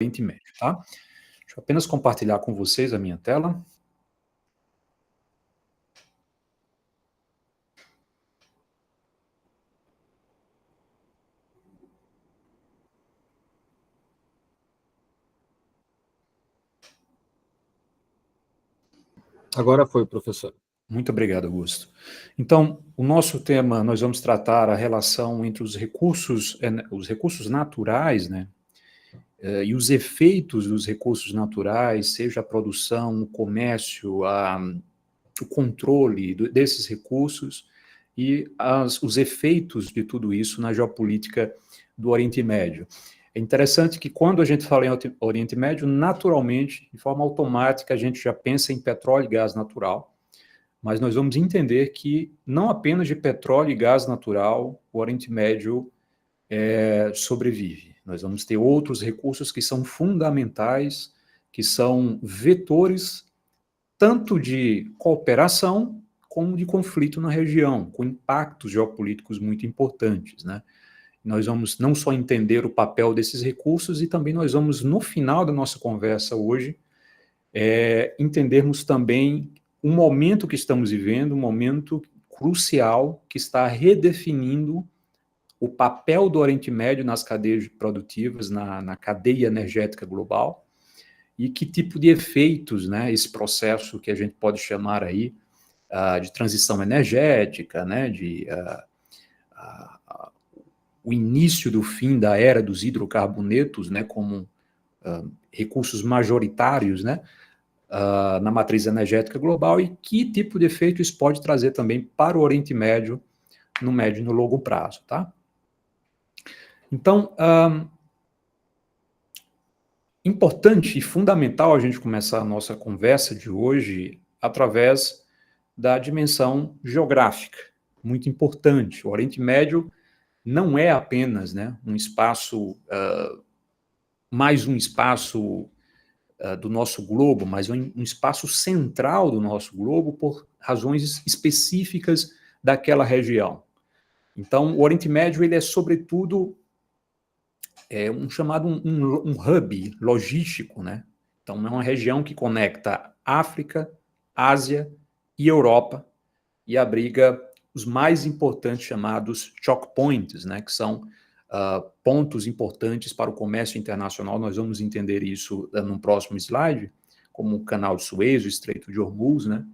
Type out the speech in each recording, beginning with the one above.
Oriente Médio, tá? Deixa eu apenas compartilhar com vocês a minha tela. Agora foi, professor. Muito obrigado, Augusto. Então, o nosso tema, nós vamos tratar a relação entre os recursos naturais, né, e os efeitos dos recursos naturais, seja a produção, o comércio, o controle desses recursos e os efeitos de tudo isso na geopolítica do Oriente Médio. É interessante que quando a gente fala em Oriente Médio, naturalmente, de forma automática, a gente já pensa em petróleo e gás natural, mas nós vamos entender que não apenas de petróleo e gás natural o Oriente Médio sobrevive. Nós vamos ter outros recursos que são fundamentais, que são vetores tanto de cooperação como de conflito na região, com impactos geopolíticos muito importantes, né? Nós vamos não só entender o papel desses recursos, e também nós vamos, no final da nossa conversa hoje, entendermos também um momento que estamos vivendo, um momento crucial que está redefinindo o papel do Oriente Médio nas cadeias produtivas, na cadeia energética global, e que tipo de efeitos, né, esse processo que a gente pode chamar aí de transição energética, né, o início do fim da era dos hidrocarbonetos, né, como recursos majoritários, né, na matriz energética global, e que tipo de efeito isso pode trazer também para o Oriente Médio, no médio e no longo prazo, tá? Então, importante e fundamental a gente começar a nossa conversa de hoje através da dimensão geográfica, muito importante. O Oriente Médio não é apenas, né, um espaço, mais um espaço do nosso globo, mas um espaço central do nosso globo por razões específicas daquela região. Então, o Oriente Médio, ele é, sobretudo, um hub logístico, né? Então, é uma região que conecta África, Ásia e Europa, e abriga os mais importantes chamados choke points, né, que são pontos importantes para o comércio internacional. Nós vamos entender isso no próximo slide, como o Canal de Suez, o Estreito de Hormuz, né,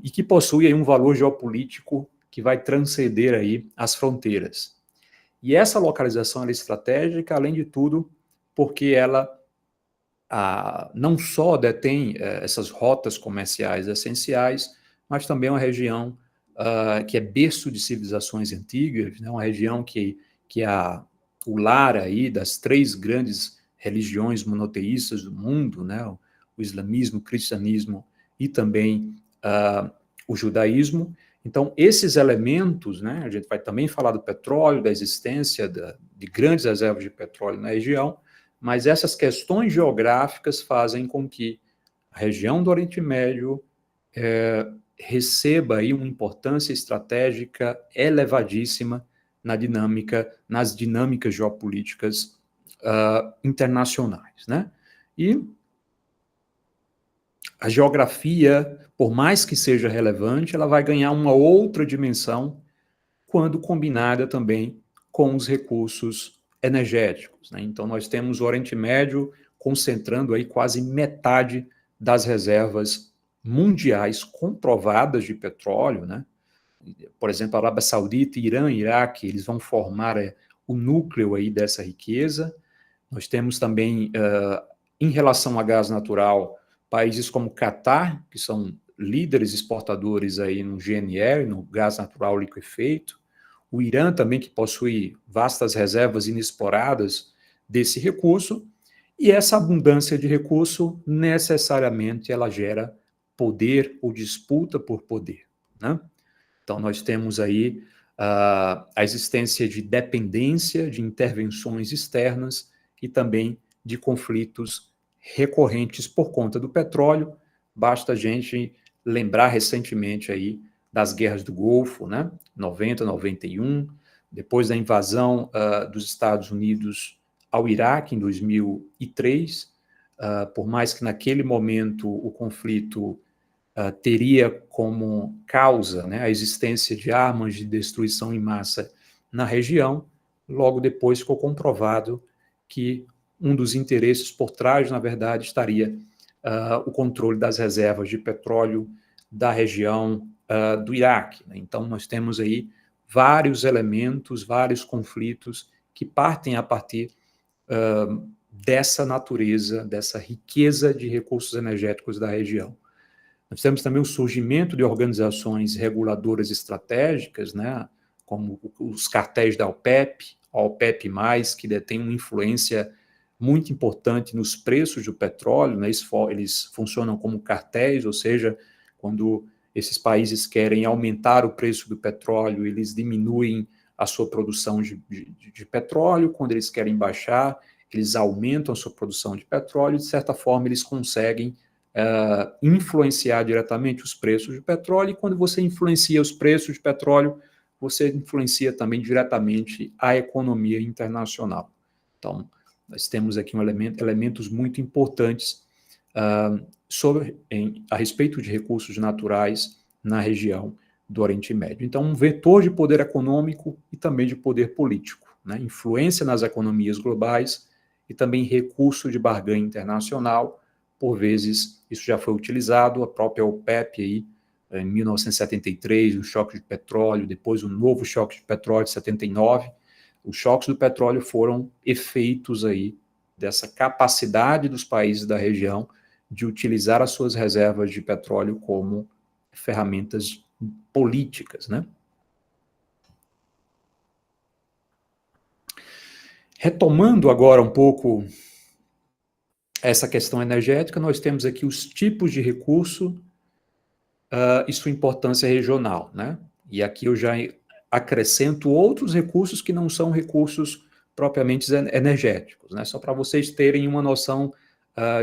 e que possui aí um valor geopolítico que vai transcender aí as fronteiras. E essa localização é estratégica, além de tudo, porque ela não só detém essas rotas comerciais essenciais, mas também é uma região que é berço de civilizações antigas, né? Uma região que é o lar aí das três grandes religiões monoteístas do mundo, né? O islamismo, o cristianismo e também o judaísmo. Então, esses elementos, né, a gente vai também falar do petróleo, da existência de grandes reservas de petróleo na região, mas essas questões geográficas fazem com que a região do Oriente Médio receba aí uma importância estratégica elevadíssima nas dinâmicas geopolíticas internacionais, né? E a geografia, por mais que seja relevante, ela vai ganhar uma outra dimensão quando combinada também com os recursos energéticos, né? Então, nós temos o Oriente Médio concentrando aí quase metade das reservas mundiais comprovadas de petróleo, né? Por exemplo, a Arábia Saudita, Irã, Iraque, eles vão formar o núcleo aí dessa riqueza. Nós temos também, em relação a gás natural, países como Catar, que são líderes exportadores aí no GNL, no gás natural liquefeito. O Irã também, que possui vastas reservas inexploradas desse recurso, e essa abundância de recurso, necessariamente, ela gera poder ou disputa por poder, né? Então, nós temos aí a existência de dependência, de intervenções externas e também de conflitos recorrentes por conta do petróleo. Basta a gente lembrar recentemente aí das guerras do Golfo, né? 90, 91, depois da invasão dos Estados Unidos ao Iraque em 2003, por mais que naquele momento o conflito teria como causa, né, a existência de armas de destruição em massa na região, logo depois ficou comprovado que um dos interesses por trás, na verdade, estaria o controle das reservas de petróleo da região do Iraque. Né? Então, nós temos aí vários elementos, vários conflitos que partem a partir dessa natureza, dessa riqueza de recursos energéticos da região. Nós temos também o surgimento de organizações reguladoras estratégicas, né, como os cartéis da OPEP, a OPEP+, que detém uma influência muito importante nos preços do petróleo, né, eles funcionam como cartéis, ou seja, quando esses países querem aumentar o preço do petróleo, eles diminuem a sua produção de petróleo, quando eles querem baixar, eles aumentam a sua produção de petróleo, de certa forma eles conseguem influenciar diretamente os preços de petróleo, e quando você influencia os preços de petróleo, você influencia também diretamente a economia internacional. Então, nós temos aqui elementos muito importantes a respeito de recursos naturais na região do Oriente Médio. Então, um vetor de poder econômico e também de poder político, né? Influência nas economias globais e também recurso de barganha internacional. Por vezes, isso já foi utilizado, a própria OPEP aí, em 1973, o choque de petróleo, depois o novo choque de petróleo de 79, os choques do petróleo foram efeitos aí dessa capacidade dos países da região de utilizar as suas reservas de petróleo como ferramentas políticas, né? Retomando agora um pouco essa questão energética, nós temos aqui os tipos de recurso e sua importância regional, né? E aqui eu já acrescento outros recursos que não são recursos propriamente energéticos, né? Só para vocês terem uma noção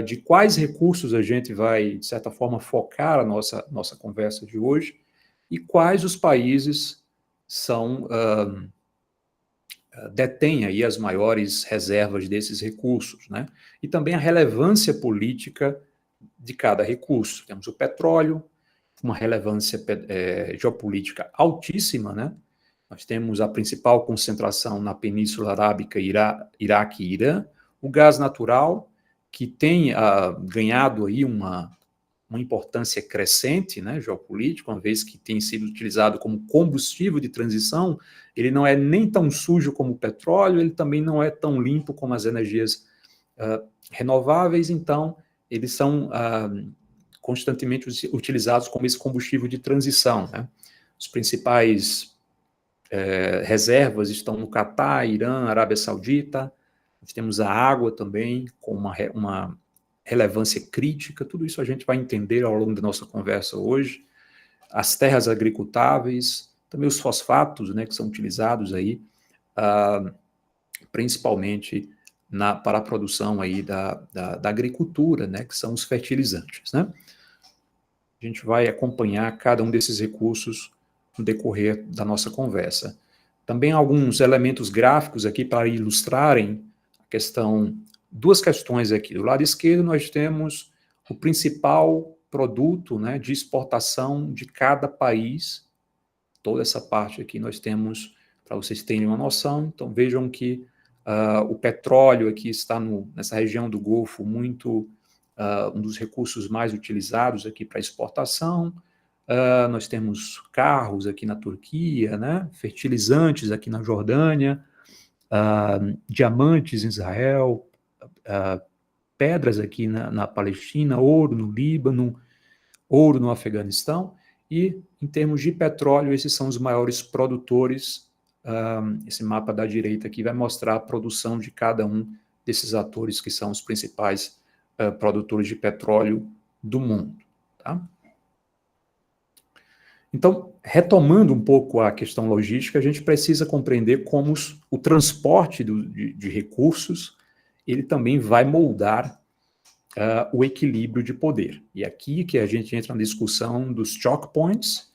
de quais recursos a gente vai, de certa forma, focar a nossa conversa de hoje e quais os países detêm aí as maiores reservas desses recursos, né? E também a relevância política de cada recurso. Temos o petróleo, uma relevância geopolítica altíssima, né? Nós temos a principal concentração na Península Arábica, Iraque e Irã, o gás natural, que tem ganhado aí uma importância crescente, né, geopolítica, uma vez que tem sido utilizado como combustível de transição. Ele não é nem tão sujo como o petróleo, ele também não é tão limpo como as energias renováveis, então eles são constantemente utilizados como esse combustível de transição, né? Os principais reservas estão no Catar, Irã, Arábia Saudita. Nós temos a água também, com uma relevância crítica. Tudo isso a gente vai entender ao longo da nossa conversa hoje. As terras agricultáveis, também os fosfatos, né, que são utilizados aí, principalmente para a produção aí da agricultura, né, que são os fertilizantes, né? A gente vai acompanhar cada um desses recursos no decorrer da nossa conversa. Também alguns elementos gráficos aqui para ilustrarem a questão, duas questões aqui. Do lado esquerdo nós temos o principal produto, né, de exportação de cada país. Toda essa parte aqui nós temos, para vocês terem uma noção. Então vejam que o petróleo aqui está nessa região do Golfo muito um dos recursos mais utilizados aqui para exportação. Nós temos carros aqui na Turquia, né? Fertilizantes aqui na Jordânia, diamantes em Israel, pedras aqui na Palestina, ouro no Líbano, ouro no Afeganistão, e em termos de petróleo, esses são os maiores produtores. Esse mapa da direita aqui vai mostrar a produção de cada um desses atores que são os principais produtores de petróleo do mundo. Tá? Então, retomando um pouco a questão logística, a gente precisa compreender como o transporte de recursos, ele também vai moldar o equilíbrio de poder. E aqui que a gente entra na discussão dos choke points,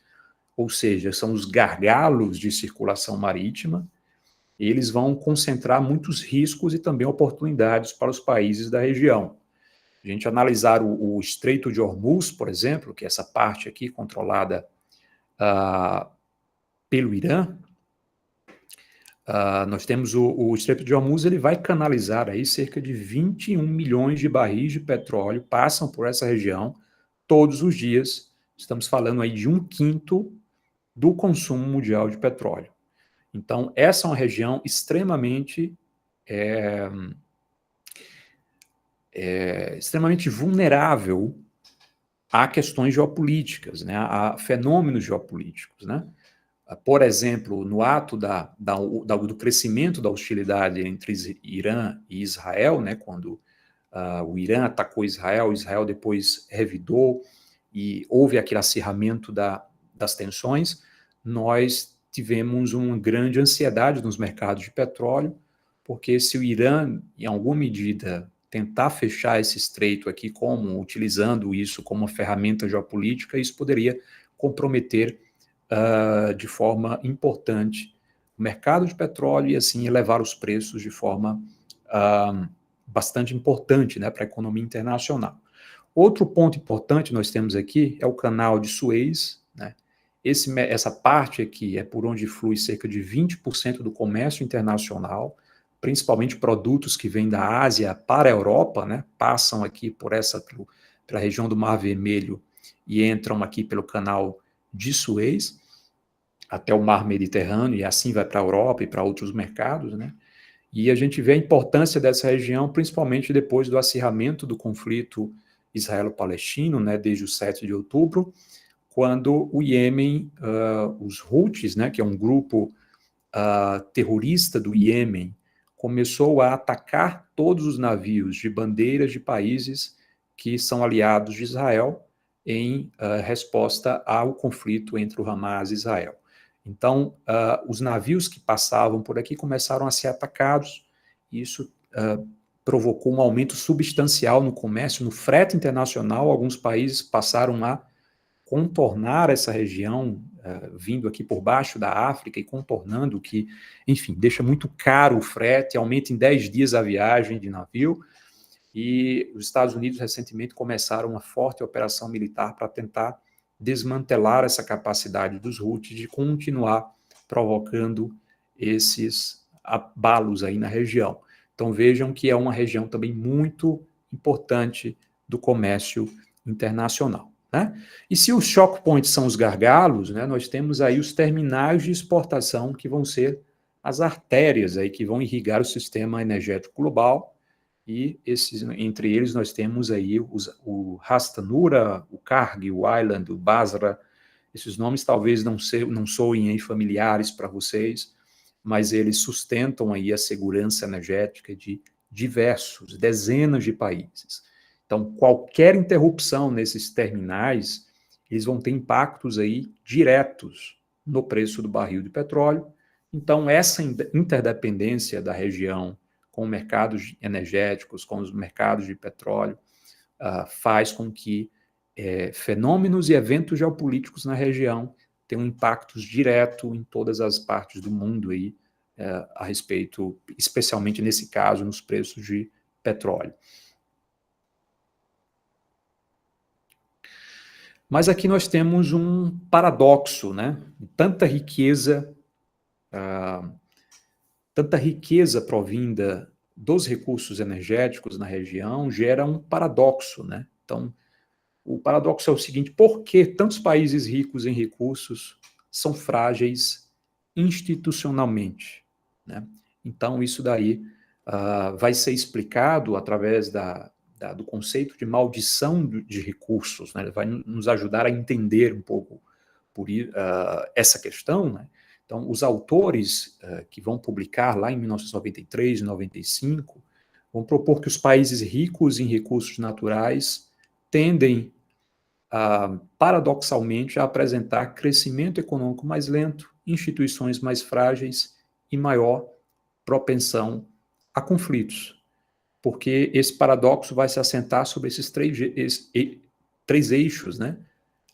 ou seja, são os gargalos de circulação marítima, eles vão concentrar muitos riscos e também oportunidades para os países da região. A gente analisar o Estreito de Hormuz, por exemplo, que é essa parte aqui controlada pelo Irã, nós temos o Estreito de Hormuz, ele vai canalizar aí cerca de 21 milhões de barris de petróleo, passam por essa região todos os dias. Estamos falando aí de 1/5 do consumo mundial de petróleo. Então, essa é uma região extremamente vulnerável a questões geopolíticas, né, a fenômenos geopolíticos, né? Por exemplo, no ato do crescimento da hostilidade entre Irã e Israel, né, quando o Irã atacou Israel, Israel depois revidou e houve aquele acirramento das tensões, nós tivemos uma grande ansiedade nos mercados de petróleo, porque se o Irã, em alguma medida, tentar fechar esse estreito aqui, utilizando isso como uma ferramenta geopolítica, isso poderia comprometer de forma importante o mercado de petróleo e assim elevar os preços de forma bastante importante, né, para a economia internacional. Outro ponto importante nós temos aqui é o canal de Suez, né? Essa parte aqui é por onde flui cerca de 20% do comércio internacional, principalmente produtos que vêm da Ásia para a Europa, né? Passam aqui pela região do Mar Vermelho e entram aqui pelo canal de Suez até o Mar Mediterrâneo e assim vai para a Europa e para outros mercados, né? E a gente vê a importância dessa região, principalmente depois do acirramento do conflito israelo-palestino, né, desde o 7 de outubro, quando o Iêmen, os Houthis, né, que é um grupo terrorista do Iêmen, começou a atacar todos os navios de bandeiras de países que são aliados de Israel em resposta ao conflito entre o Hamas e Israel. Então, os navios que passavam por aqui começaram a ser atacados, e isso provocou um aumento substancial no comércio, no frete internacional. Alguns países passaram a contornar essa região, vindo aqui por baixo da África e contornando, que, enfim, deixa muito caro o frete, aumenta em 10 dias a viagem de navio, e os Estados Unidos recentemente começaram uma forte operação militar para tentar desmantelar essa capacidade dos Houthis de continuar provocando esses abalos aí na região. Então vejam que é uma região também muito importante do comércio internacional, né? E se os choke points são os gargalos, né, nós temos aí os terminais de exportação, que vão ser as artérias aí que vão irrigar o sistema energético global, e entre eles nós temos aí o Ras Tanura, o Karg, o Island, o Basra. Esses nomes talvez não soem aí familiares para vocês, mas eles sustentam aí a segurança energética de dezenas de países. Então, qualquer interrupção nesses terminais, eles vão ter impactos aí diretos no preço do barril de petróleo. Então, essa interdependência da região com mercados energéticos, com os mercados de petróleo, faz com que fenômenos e eventos geopolíticos na região tenham impactos diretos em todas as partes do mundo aí, a respeito, especialmente nesse caso, nos preços de petróleo. Mas aqui nós temos um paradoxo, né? Tanta riqueza provinda dos recursos energéticos na região gera um paradoxo, né? Então, o paradoxo é o seguinte: por que tantos países ricos em recursos são frágeis institucionalmente, né? Então, isso daí vai ser explicado através do conceito de maldição de recursos, né? Vai nos ajudar a entender um pouco essa questão, né? Então, os autores que vão publicar lá em 1993 e 95 vão propor que os países ricos em recursos naturais tendem, paradoxalmente, a apresentar crescimento econômico mais lento, instituições mais frágeis e maior propensão a conflitos, porque esse paradoxo vai se assentar sobre esses três eixos, né?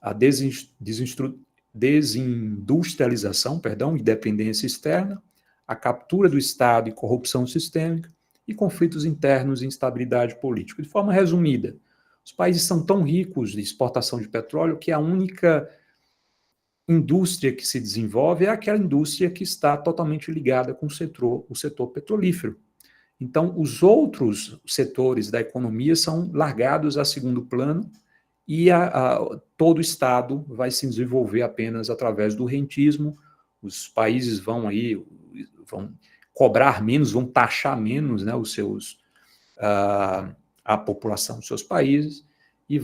A desindustrialização, e dependência externa, a captura do Estado e corrupção sistêmica, e conflitos internos e instabilidade política. De forma resumida, os países são tão ricos de exportação de petróleo que a única indústria que se desenvolve é aquela indústria que está totalmente ligada com o setor petrolífero. Então, os outros setores da economia são largados a segundo plano e todo o Estado vai se desenvolver apenas através do rentismo. Os países vão cobrar menos, vão taxar menos, né, a população dos seus países, e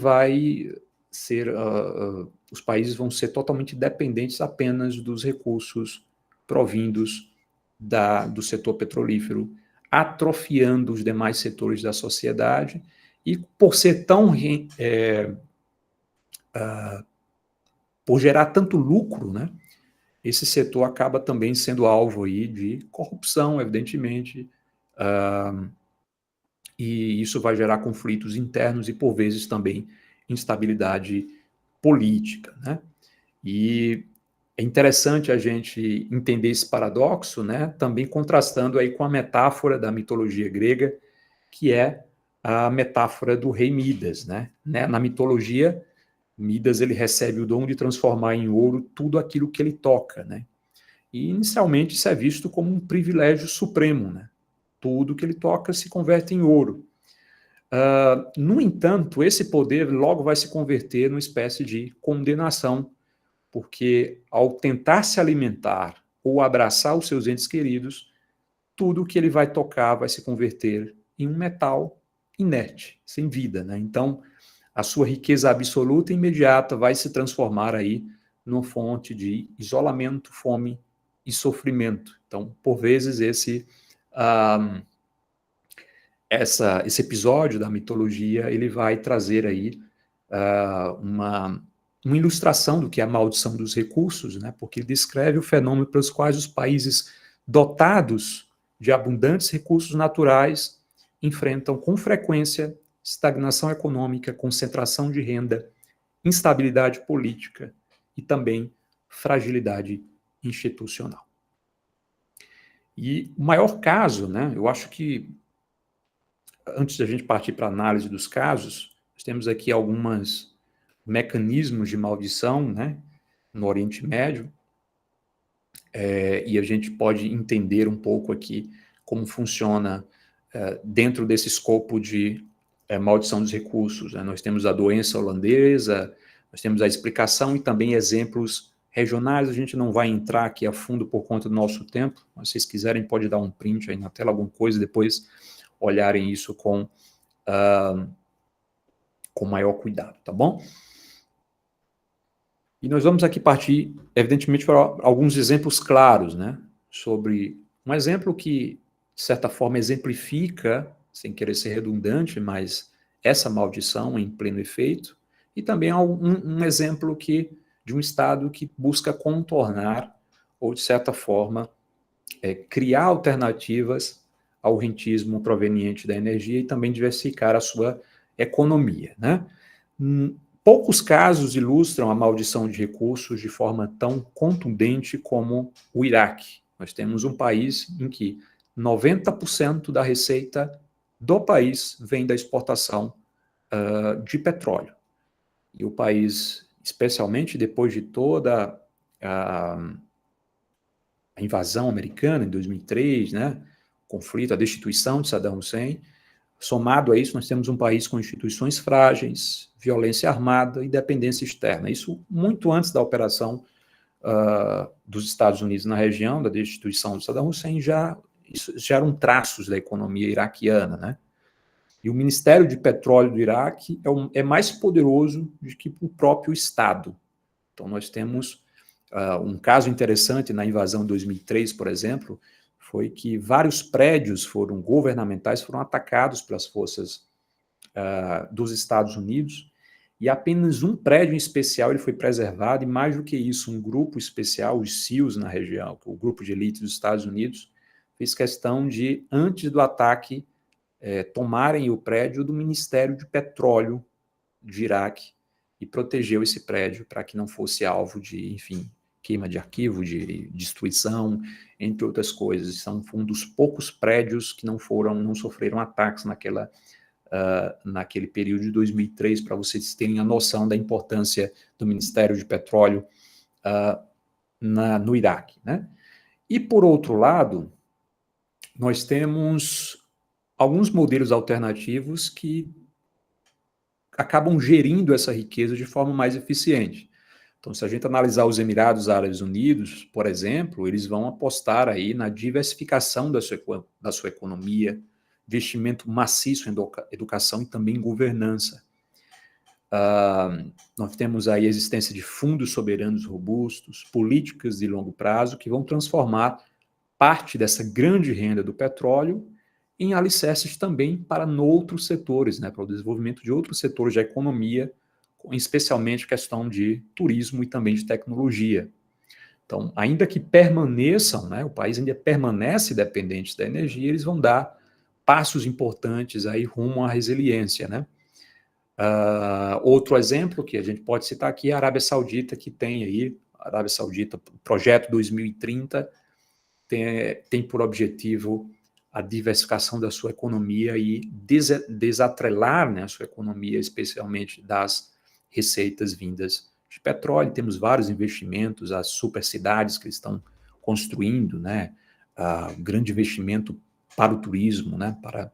os países vão ser totalmente dependentes apenas dos recursos provindos do setor petrolífero, atrofiando os demais setores da sociedade, e por ser por gerar tanto lucro, né, esse setor acaba também sendo alvo aí de corrupção, evidentemente, e isso vai gerar conflitos internos e, por vezes, também instabilidade política, né? E é interessante a gente entender esse paradoxo, né, também contrastando aí com a metáfora da mitologia grega, que é a metáfora do rei Midas, né? Na mitologia, Midas ele recebe o dom de transformar em ouro tudo aquilo que ele toca, né? E inicialmente isso é visto como um privilégio supremo, né? Tudo que ele toca se converte em ouro. No entanto, esse poder logo vai se converter numa espécie de condenação, porque ao tentar se alimentar ou abraçar os seus entes queridos, tudo que ele vai tocar vai se converter em um metal inerte, sem vida, né? Então, a sua riqueza absoluta e imediata vai se transformar aí numa fonte de isolamento, fome e sofrimento. Então, por vezes, esse episódio da mitologia ele vai trazer aí uma ilustração do que é a maldição dos recursos, né? Porque ele descreve o fenômeno pelos quais os países dotados de abundantes recursos naturais enfrentam com frequência estagnação econômica, concentração de renda, instabilidade política e também fragilidade institucional. E o maior caso, né, eu acho que, antes da gente partir para a análise dos casos, nós temos aqui alguns mecanismos de maldição, né, no Oriente Médio, e a gente pode entender um pouco aqui como funciona dentro desse escopo de maldição dos recursos, né? Nós temos a doença holandesa, nós temos a explicação e também exemplos regionais. A gente não vai entrar aqui a fundo por conta do nosso tempo, mas se vocês quiserem pode dar um print aí na tela, alguma coisa, depois olharem isso com maior cuidado, tá bom? E nós vamos aqui partir, evidentemente, para alguns exemplos claros, né? Sobre um exemplo que, de certa forma, exemplifica, sem querer ser redundante, mas essa maldição em pleno efeito, e também um exemplo de um Estado que busca contornar, ou, de certa forma, criar alternativas ao rentismo proveniente da energia e também diversificar a sua economia, né? Poucos casos ilustram a maldição de recursos de forma tão contundente como o Iraque. Nós temos um país em que 90% da receita do país vem da exportação de petróleo. E o país, especialmente depois de toda a invasão americana em 2003, né, o conflito, a destituição de Saddam Hussein, somado a isso, nós temos um país com instituições frágeis, violência armada e dependência externa. Isso muito antes da operação dos Estados Unidos na região, da destituição de Saddam Hussein, já eram traços da economia iraquiana, né? E o Ministério de Petróleo do Iraque é mais poderoso do que o próprio Estado. Então, nós temos um caso interessante na invasão de 2003, por exemplo, foi que vários prédios governamentais foram atacados pelas forças dos Estados Unidos, e apenas um prédio em especial ele foi preservado, e mais do que isso, um grupo especial, os SEALs na região, o grupo de elite dos Estados Unidos, fez questão de, antes do ataque, tomarem o prédio do Ministério de Petróleo de Iraque e protegeu esse prédio para que não fosse alvo de, enfim, queima de arquivo, de destruição, entre outras coisas. São um dos poucos prédios que não sofreram ataques naquele período de 2003, para vocês terem a noção da importância do Ministério de Petróleo no Iraque, né? E, por outro lado, nós temos alguns modelos alternativos que acabam gerindo essa riqueza de forma mais eficiente. Então, se a gente analisar os Emirados Árabes Unidos, por exemplo, eles vão apostar aí na diversificação da sua economia, investimento maciço em educação e também em governança. Nós temos aí a existência de fundos soberanos robustos, políticas de longo prazo que vão transformar parte dessa grande renda do petróleo em alicerces também para outros setores, né, para o desenvolvimento de outros setores da economia, especialmente questão de turismo e também de tecnologia. Então, ainda que permaneçam, né, o país ainda permanece dependente da energia, eles vão dar passos importantes aí rumo à resiliência, né? Outro exemplo que a gente pode citar aqui é a Arábia Saudita, que tem aí, a Arábia Saudita, projeto 2030, tem por objetivo a diversificação da sua economia e desatrelar, né, a sua economia, especialmente das receitas vindas de petróleo. Temos vários investimentos, as super cidades que eles estão construindo, né, grande investimento para o turismo, né, para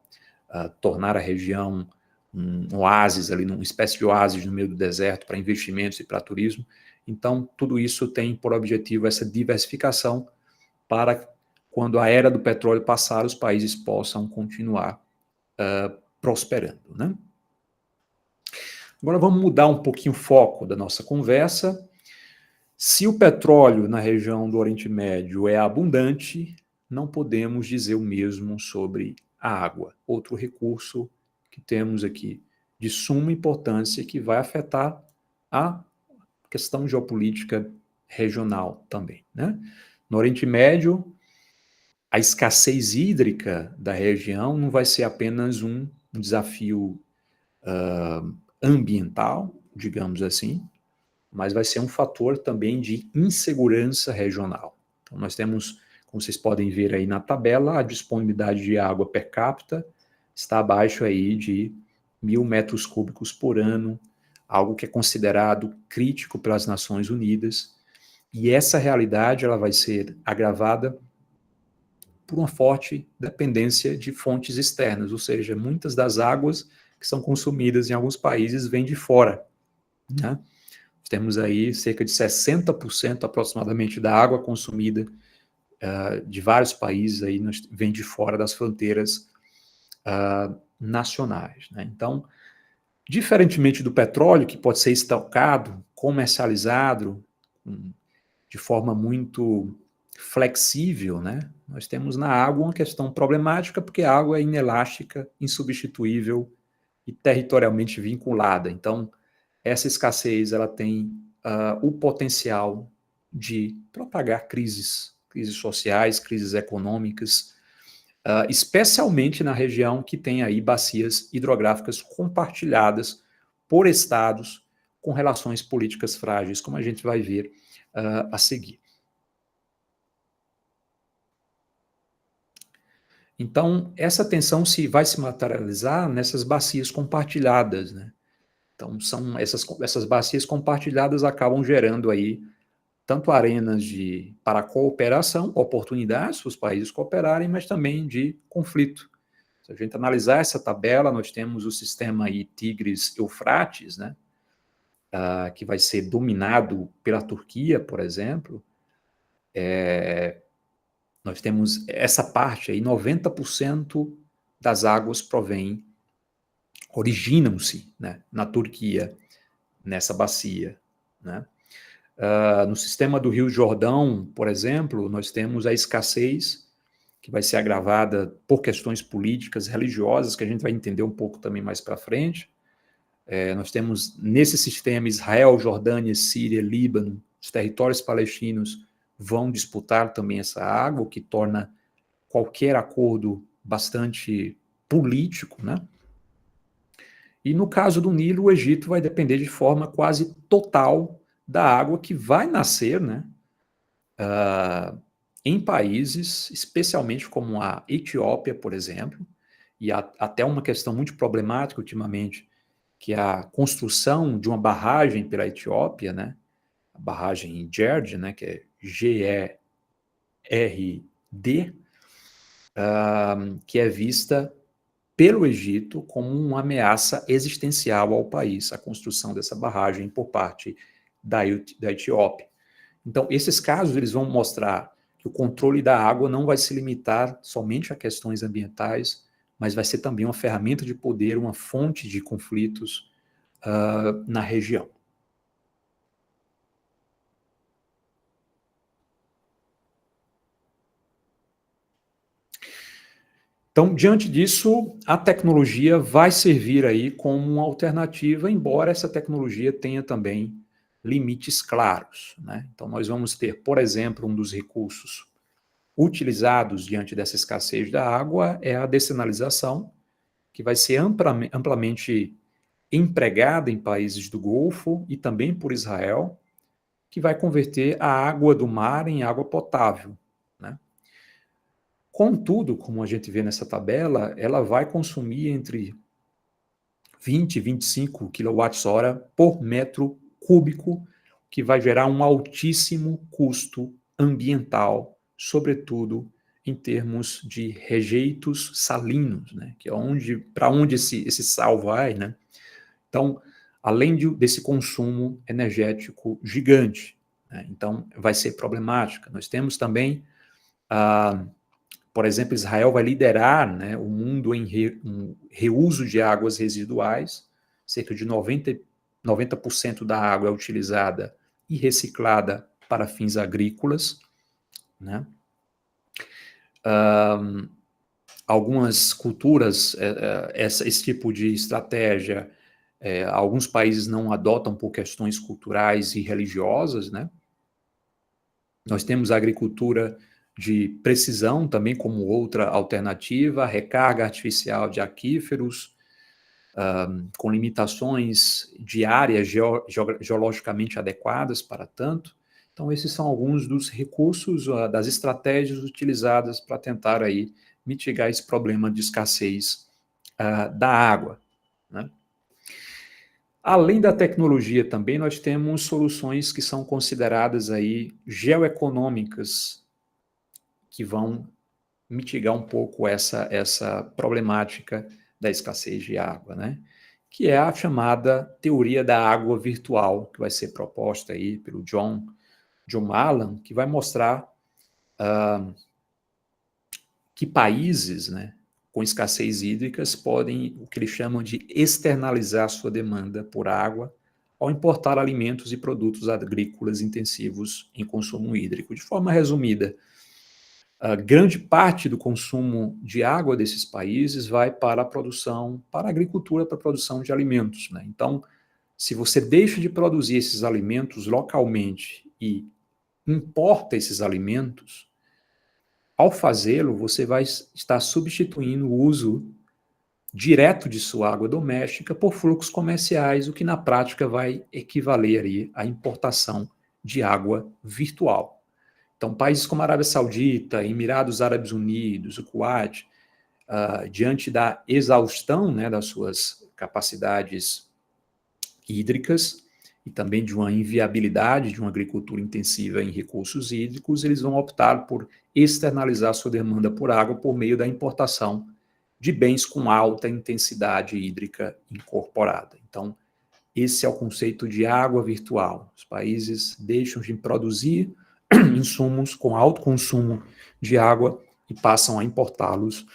tornar a região um oásis ali, uma espécie de oásis no meio do deserto para investimentos e para turismo. Então, tudo isso tem por objetivo essa diversificação para quando a era do petróleo passar, os países possam continuar prosperando, né? Agora vamos mudar um pouquinho o foco da nossa conversa. Se o petróleo na região do Oriente Médio é abundante, não podemos dizer o mesmo sobre a água, outro recurso que temos aqui de suma importância que vai afetar a questão geopolítica regional também, né? No Oriente Médio, a escassez hídrica da região não vai ser apenas um desafio ambiental, digamos assim, mas vai ser um fator também de insegurança regional. Então, nós temos, como vocês podem ver aí na tabela, a disponibilidade de água per capita está abaixo aí de 1.000 metros cúbicos por ano, algo que é considerado crítico pelas Nações Unidas, e essa realidade ela vai ser agravada por uma forte dependência de fontes externas, ou seja, muitas das águas que são consumidas em alguns países vêm de fora, né? Temos aí cerca de 60% aproximadamente da água consumida de vários países aí vem de fora das fronteiras nacionais, né? Então, diferentemente do petróleo, que pode ser estocado, comercializado de forma muito flexível, né? Nós temos na água uma questão problemática, porque a água é inelástica, insubstituível e territorialmente vinculada. Então, essa escassez ela tem o potencial de propagar crises sociais, crises econômicas, especialmente na região que tem aí bacias hidrográficas compartilhadas por estados com relações políticas frágeis, como a gente vai ver a seguir. Então, essa tensão vai se materializar nessas bacias compartilhadas, né? Então, essas bacias compartilhadas acabam gerando aí tanto arenas para cooperação, oportunidades para os países cooperarem, mas também de conflito. Se a gente analisar essa tabela, nós temos o sistema aí Tigres-Eufrates, né, que vai ser dominado pela Turquia, por exemplo. Nós temos essa parte aí, 90% das águas originam-se, né, na Turquia, nessa bacia, né? No sistema do Rio Jordão, por exemplo, nós temos a escassez, que vai ser agravada por questões políticas, religiosas, que a gente vai entender um pouco também mais para frente. Nós temos, nesse sistema, Israel, Jordânia, Síria, Líbano, os territórios palestinos vão disputar também essa água, o que torna qualquer acordo bastante político, né? E no caso do Nilo, o Egito vai depender de forma quase total da água que vai nascer, né, em países, especialmente como a Etiópia, por exemplo, e até uma questão muito problemática ultimamente, que é a construção de uma barragem pela Etiópia, né? A barragem em Gerd, né? Que é GERD, que é vista pelo Egito como uma ameaça existencial ao país, a construção dessa barragem por parte da Etiópia. Então, esses casos eles vão mostrar que o controle da água não vai se limitar somente a questões ambientais, mas vai ser também uma ferramenta de poder, uma fonte de conflitos na região. Então, diante disso, a tecnologia vai servir aí como uma alternativa, embora essa tecnologia tenha também limites claros, né? Então, nós vamos ter, por exemplo, um dos recursos utilizados diante dessa escassez da água é a dessalinização, que vai ser amplamente empregada em países do Golfo e também por Israel, que vai converter a água do mar em água potável, né? Contudo, como a gente vê nessa tabela, ela vai consumir entre 20 e 25 kWh por metro cúbico, que vai gerar um altíssimo custo ambiental, sobretudo em termos de rejeitos salinos, né? Que é para onde esse sal vai, né? Então, além desse consumo energético gigante, né? Então vai ser problemática. Nós temos também por exemplo, Israel vai liderar, né, o mundo em reuso de águas residuais, cerca de 90% da água é utilizada e reciclada para fins agrícolas, né? Algumas culturas, esse tipo de estratégia, alguns países não adotam por questões culturais e religiosas, né? Nós temos a agricultura de precisão também como outra alternativa, recarga artificial de aquíferos, com limitações de áreas geologicamente adequadas para tanto. Então, esses são alguns dos recursos, das estratégias utilizadas para tentar aí mitigar esse problema de escassez da água, né? Além da tecnologia também, nós temos soluções que são consideradas aí geoeconômicas, que vão mitigar um pouco essa problemática da escassez de água, né? Que é a chamada teoria da água virtual, que vai ser proposta aí pelo John Mallan, que vai mostrar que países, né, com escassez hídricas podem, o que eles chamam de externalizar sua demanda por água ao importar alimentos e produtos agrícolas intensivos em consumo hídrico. De forma resumida, a grande parte do consumo de água desses países vai para a produção, para a agricultura, para a produção de alimentos, né? Então, se você deixa de produzir esses alimentos localmente e importa esses alimentos, ao fazê-lo, você vai estar substituindo o uso direto de sua água doméstica por fluxos comerciais, o que na prática vai equivaler aí à importação de água virtual. Então, países como a Arábia Saudita, Emirados Árabes Unidos, o Kuwait, diante da exaustão, né, das suas capacidades hídricas e também de uma inviabilidade de uma agricultura intensiva em recursos hídricos, eles vão optar por externalizar sua demanda por água por meio da importação de bens com alta intensidade hídrica incorporada. Então, esse é o conceito de água virtual. Os países deixam de produzir insumos com alto consumo de água e passam a importá-los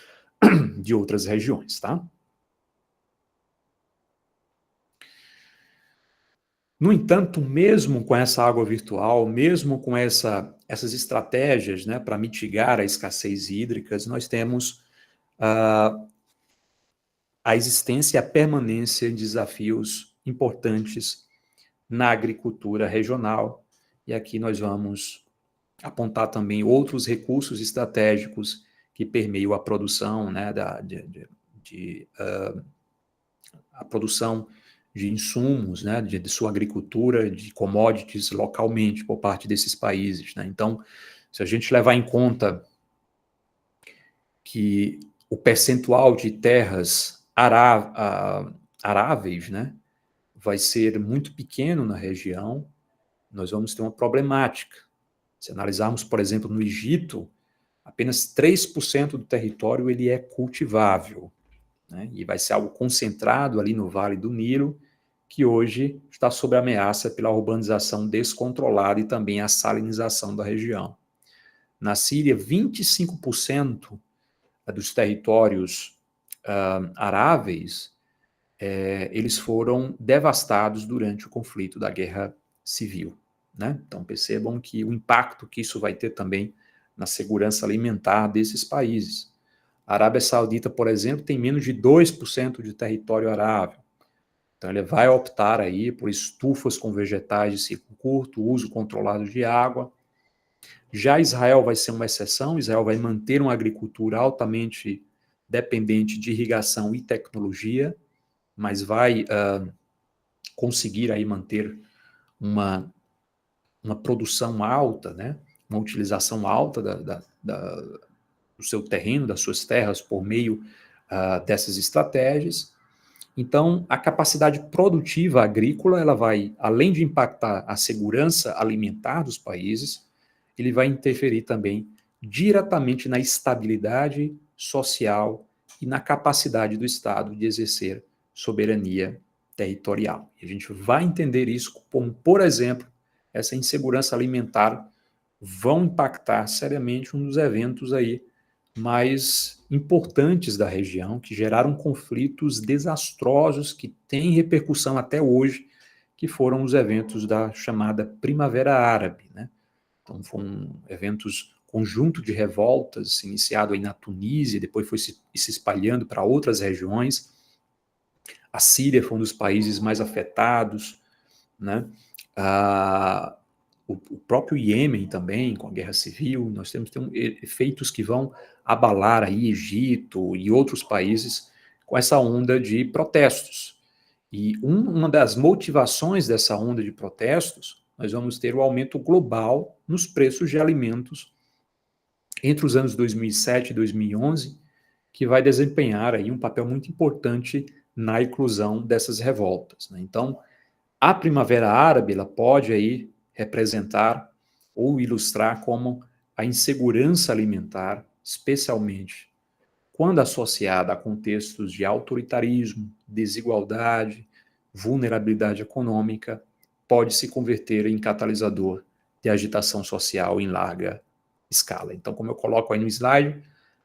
de outras regiões, tá? No entanto, mesmo com essa água virtual, mesmo com essas estratégias, né, para mitigar a escassez hídrica, nós temos a existência e a permanência de desafios importantes na agricultura regional. E aqui nós vamos apontar também outros recursos estratégicos que permeiam a produção, né, a produção de insumos, né, de sua agricultura, de commodities localmente por parte desses países, né? Então, se a gente levar em conta que o percentual de terras aráveis, né, vai ser muito pequeno na região, nós vamos ter uma problemática. Se analisarmos, por exemplo, no Egito, apenas 3% do território ele é cultivável, né? E vai ser algo concentrado ali no Vale do Nilo, que hoje está sob ameaça pela urbanização descontrolada e também a salinização da região. Na Síria, 25% dos territórios aráveis, eles foram devastados durante o conflito da Guerra Civil, né? Então percebam que o impacto que isso vai ter também na segurança alimentar desses países. A Arábia Saudita, por exemplo, tem menos de 2% de território arável. Então ele vai optar aí por estufas com vegetais de ciclo curto, uso controlado de água. Já Israel vai ser uma exceção, Israel vai manter uma agricultura altamente dependente de irrigação e tecnologia, mas vai conseguir aí manter uma produção alta, né? Uma utilização alta do seu terreno, das suas terras, por meio dessas estratégias. Então, a capacidade produtiva agrícola, ela vai, além de impactar a segurança alimentar dos países, ele vai interferir também diretamente na estabilidade social e na capacidade do Estado de exercer soberania territorial. E a gente vai entender isso como, por exemplo, essa insegurança alimentar vão impactar seriamente um dos eventos aí mais importantes da região, que geraram conflitos desastrosos que têm repercussão até hoje, que foram os eventos da chamada Primavera Árabe, né? Então, foram eventos, conjunto de revoltas, iniciado aí na Tunísia, depois foi se espalhando para outras regiões. A Síria foi um dos países mais afetados, né? O próprio Iêmen também, com a guerra civil, nós temos efeitos que vão abalar aí Egito e outros países com essa onda de protestos. E uma das motivações dessa onda de protestos, nós vamos ter o aumento global nos preços de alimentos entre os anos 2007 e 2011, que vai desempenhar aí um papel muito importante na eclosão dessas revoltas, né? Então, a Primavera Árabe, ela pode aí representar ou ilustrar como a insegurança alimentar, especialmente quando associada a contextos de autoritarismo, desigualdade, vulnerabilidade econômica, pode se converter em catalisador de agitação social em larga escala. Então, como eu coloco aí no slide,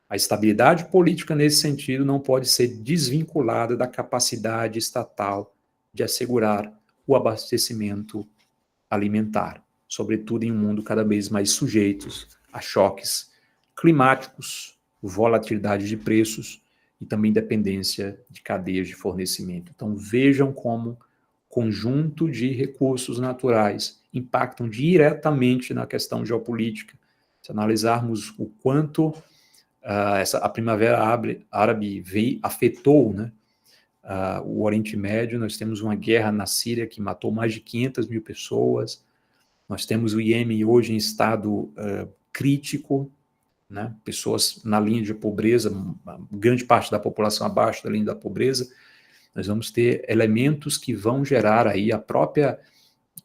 a estabilidade política nesse sentido não pode ser desvinculada da capacidade estatal de assegurar o abastecimento alimentar, sobretudo em um mundo cada vez mais sujeito a choques climáticos, volatilidade de preços e também dependência de cadeias de fornecimento. Então vejam como conjunto de recursos naturais impactam diretamente na questão geopolítica. Se analisarmos o quanto a Primavera Árabe afetou, né, o Oriente Médio, nós temos uma guerra na Síria que matou mais de 500 mil pessoas, nós temos o Iêmen hoje em estado crítico, né? Pessoas na linha de pobreza, grande parte da população abaixo da linha da pobreza. Nós vamos ter elementos que vão gerar aí a própria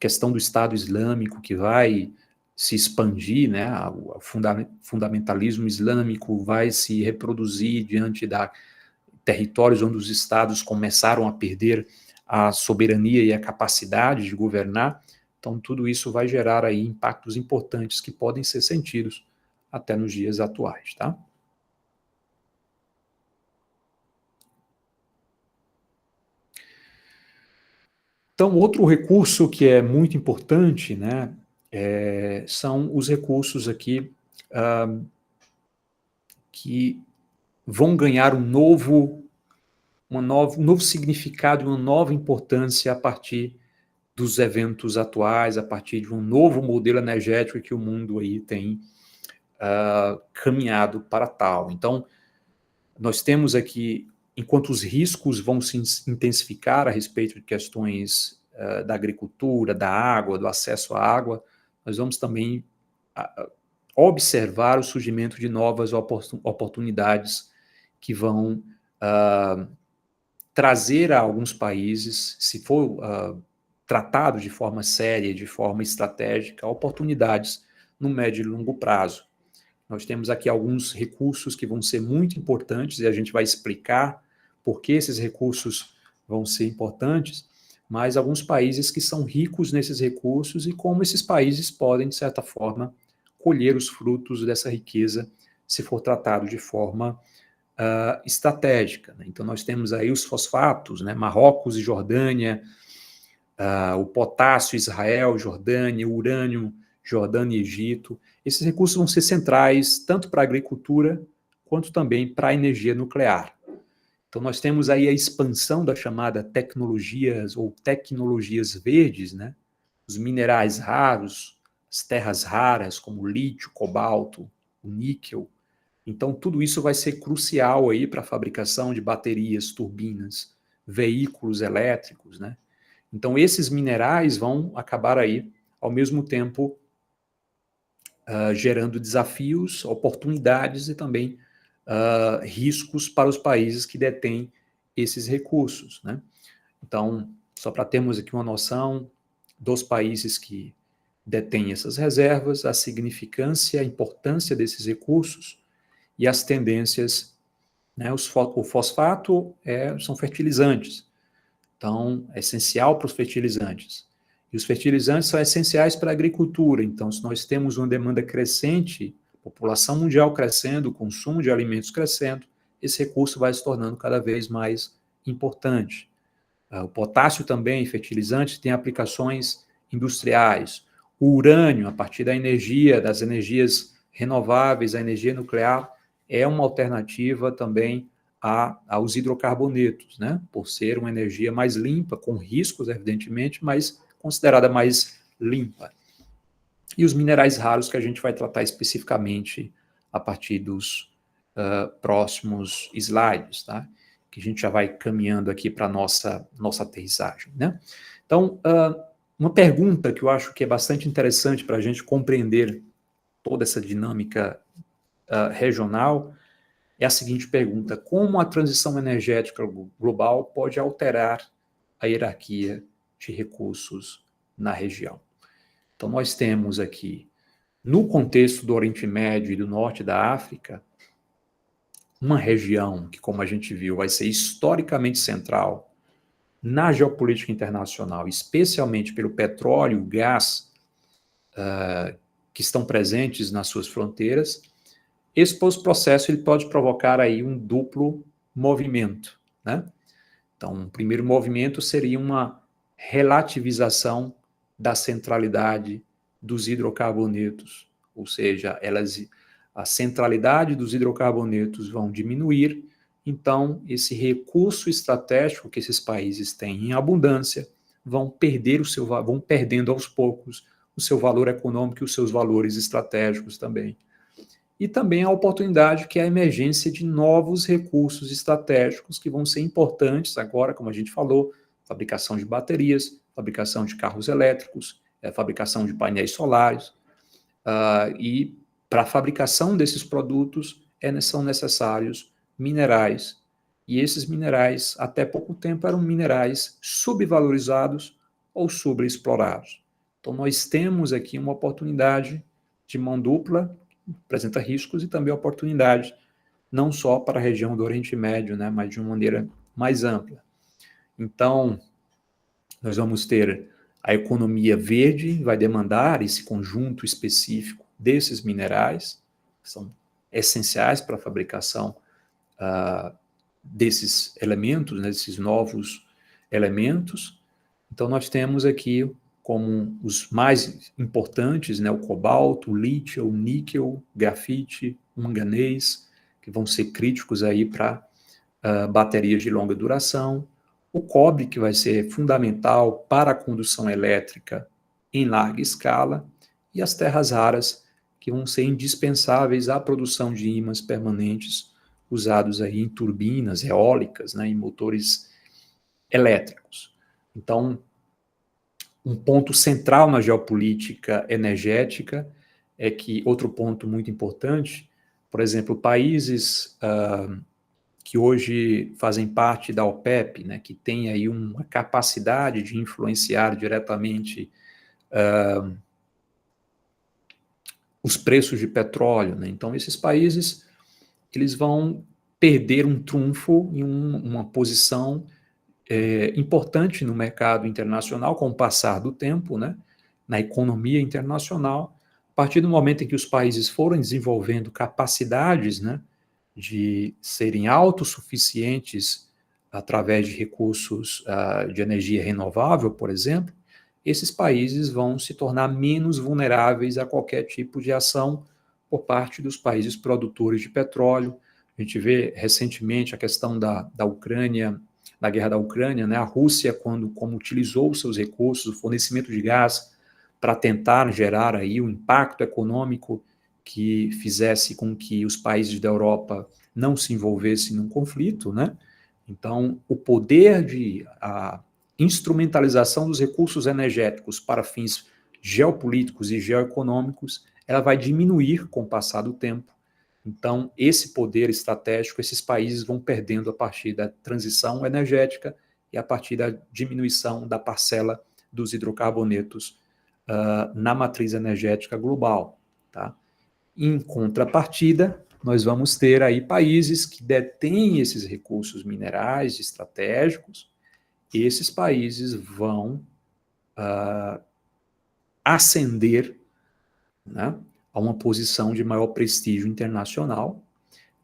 questão do Estado Islâmico, que vai se expandir, né? O fundamentalismo islâmico vai se reproduzir diante da territórios onde os estados começaram a perder a soberania e a capacidade de governar. Então, tudo isso vai gerar aí impactos importantes que podem ser sentidos até nos dias atuais, tá? Então, outro recurso que é muito importante, né, são os recursos aqui que vão ganhar um novo significado, uma nova importância a partir dos eventos atuais, a partir de um novo modelo energético que o mundo aí tem caminhado para tal. Então, nós temos aqui enquanto os riscos vão se intensificar a respeito de questões da agricultura, da água, do acesso à água, nós vamos também observar o surgimento de novas oportunidades que vão trazer a alguns países, se for tratado de forma séria, de forma estratégica, oportunidades no médio e longo prazo. Nós temos aqui alguns recursos que vão ser muito importantes e a gente vai explicar por que esses recursos vão ser importantes, mas alguns países que são ricos nesses recursos e como esses países podem, de certa forma, colher os frutos dessa riqueza se for tratado de forma estratégica. Né? Então, nós temos aí os fosfatos, né? Marrocos e Jordânia, o potássio, Israel, Jordânia, o urânio, Jordânia e Egito. Esses recursos vão ser centrais tanto para a agricultura quanto também para a energia nuclear. Então, nós temos aí a expansão da chamada tecnologias ou tecnologias verdes, né? Os minerais raros, as terras raras, como o lítio, cobalto, o níquel. Então, tudo isso vai ser crucial aí para a fabricação de baterias, turbinas, veículos elétricos, né? Então, esses minerais vão acabar aí, ao mesmo tempo, gerando desafios, oportunidades e também riscos para os países que detêm esses recursos, né? Então, só para termos aqui uma noção dos países que detêm essas reservas, a significância, a importância desses recursos e as tendências, né? O fosfato são fertilizantes, então é essencial para os fertilizantes. E os fertilizantes são essenciais para a agricultura, então se nós temos uma demanda crescente, população mundial crescendo, o consumo de alimentos crescendo, esse recurso vai se tornando cada vez mais importante. O potássio também, fertilizante, tem aplicações industriais. O urânio, a partir da energia, das energias renováveis, a energia nuclear, é uma alternativa também aos hidrocarbonetos, né? Por ser uma energia mais limpa, com riscos, evidentemente, mas considerada mais limpa. E os minerais raros que a gente vai tratar especificamente a partir dos próximos slides, tá? Que a gente já vai caminhando aqui para a nossa aterrissagem, né? Então, uma pergunta que eu acho que é bastante interessante para a gente compreender toda essa dinâmica regional é a seguinte pergunta: como a transição energética global pode alterar a hierarquia de recursos na região? Então, nós temos aqui, no contexto do Oriente Médio e do Norte da África, uma região que, como a gente viu, vai ser historicamente central na geopolítica internacional, especialmente pelo petróleo e gás que estão presentes nas suas fronteiras. Esse processo ele pode provocar aí um duplo movimento, né? Então, um primeiro movimento seria uma relativização da centralidade dos hidrocarbonetos, ou seja, a centralidade dos hidrocarbonetos vão diminuir, então esse recurso estratégico que esses países têm em abundância vão perdendo aos poucos o seu valor econômico e os seus valores estratégicos também. E também a oportunidade que é a emergência de novos recursos estratégicos que vão ser importantes agora, como a gente falou, fabricação de baterias, fabricação de carros elétricos, fabricação de painéis solares, e para a fabricação desses produtos são necessários minerais, e esses minerais, até pouco tempo, eram minerais subvalorizados ou sobreexplorados. Então, nós temos aqui uma oportunidade de mão dupla, apresenta riscos e também oportunidades, não só para a região do Oriente Médio, né, mas de uma maneira mais ampla. Então, nós vamos ter a economia verde, vai demandar esse conjunto específico desses minerais, que são essenciais para a fabricação desses elementos, né, desses novos elementos. Então, nós temos aqui como os mais importantes, né, o cobalto, o lítio, o níquel, grafite, o manganês, que vão ser críticos aí para baterias de longa duração, o cobre, que vai ser fundamental para a condução elétrica em larga escala, e as terras raras, que vão ser indispensáveis à produção de ímãs permanentes, usados aí em turbinas eólicas, né, em motores elétricos. Então, um ponto central na geopolítica energética é que, outro ponto muito importante, por exemplo, países que hoje fazem parte da OPEP, né, que tem aí uma capacidade de influenciar diretamente os preços de petróleo, né? Então, esses países eles vão perder um trunfo em uma posição importante no mercado internacional com o passar do tempo, né? Na economia internacional, a partir do momento em que os países forem desenvolvendo capacidades, né, de serem autossuficientes através de recursos de energia renovável, por exemplo, esses países vão se tornar menos vulneráveis a qualquer tipo de ação por parte dos países produtores de petróleo. A gente vê recentemente a questão da Ucrânia, da guerra da Ucrânia, né? A Rússia, como utilizou os seus recursos, o fornecimento de gás, para tentar gerar aí um impacto econômico que fizesse com que os países da Europa não se envolvessem num conflito, né? Então, o poder de instrumentalização dos recursos energéticos para fins geopolíticos e geoeconômicos, ela vai diminuir com o passar do tempo. Então, esse poder estratégico, esses países vão perdendo a partir da transição energética e a partir da diminuição da parcela dos hidrocarbonetos na matriz energética global. Tá? Em contrapartida, nós vamos ter aí países que detêm esses recursos minerais estratégicos. Esses países vão ascender, né, a uma posição de maior prestígio internacional.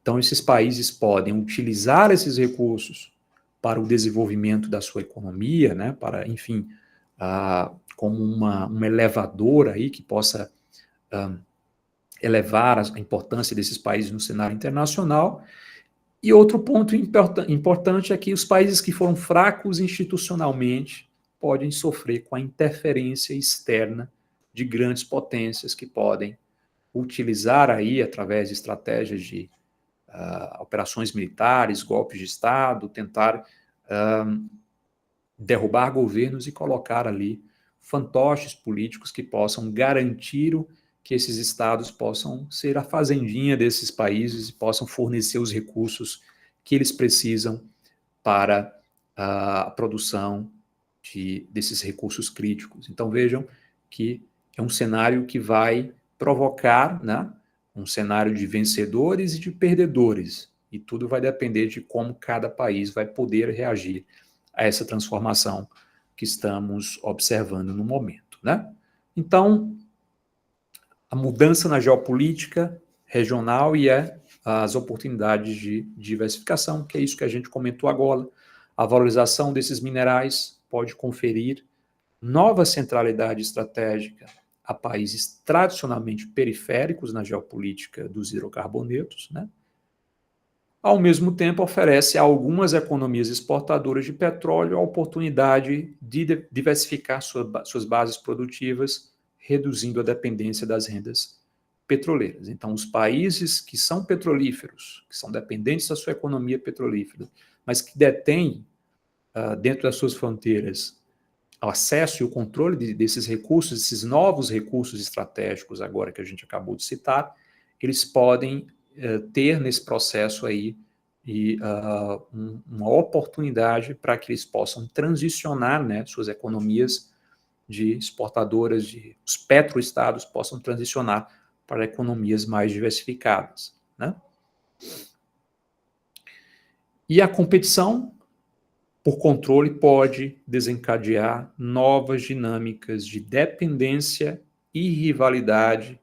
Então, esses países podem utilizar esses recursos para o desenvolvimento da sua economia, né, para, enfim, como uma elevadora aí que possa elevar a importância desses países no cenário internacional. E outro ponto importante é que os países que foram fracos institucionalmente podem sofrer com a interferência externa de grandes potências que podem utilizar aí, através de estratégias de operações militares, golpes de Estado, tentar derrubar governos e colocar ali fantoches políticos que possam garantir que esses estados possam ser a fazendinha desses países e possam fornecer os recursos que eles precisam para a produção desses recursos críticos. Então vejam que é um cenário que vai provocar, né, um cenário de vencedores e de perdedores, e tudo vai depender de como cada país vai poder reagir a essa transformação que estamos observando no momento, né? Então, a mudança na geopolítica regional e as oportunidades de diversificação, que é isso que a gente comentou agora. A valorização desses minerais pode conferir nova centralidade estratégica a países tradicionalmente periféricos na geopolítica dos hidrocarbonetos, né? Ao mesmo tempo, oferece a algumas economias exportadoras de petróleo a oportunidade de diversificar suas bases produtivas, reduzindo a dependência das rendas petroleiras. Então, os países que são petrolíferos, que são dependentes da sua economia petrolífera, mas que detêm, dentro das suas fronteiras, o acesso e o controle desses recursos, esses novos recursos estratégicos agora que a gente acabou de citar, eles podem ter nesse processo aí uma oportunidade para que eles possam transicionar, né, suas economias de exportadoras, os petroestados possam transicionar para economias mais diversificadas, né? E a competição por controle pode desencadear novas dinâmicas de dependência e rivalidade,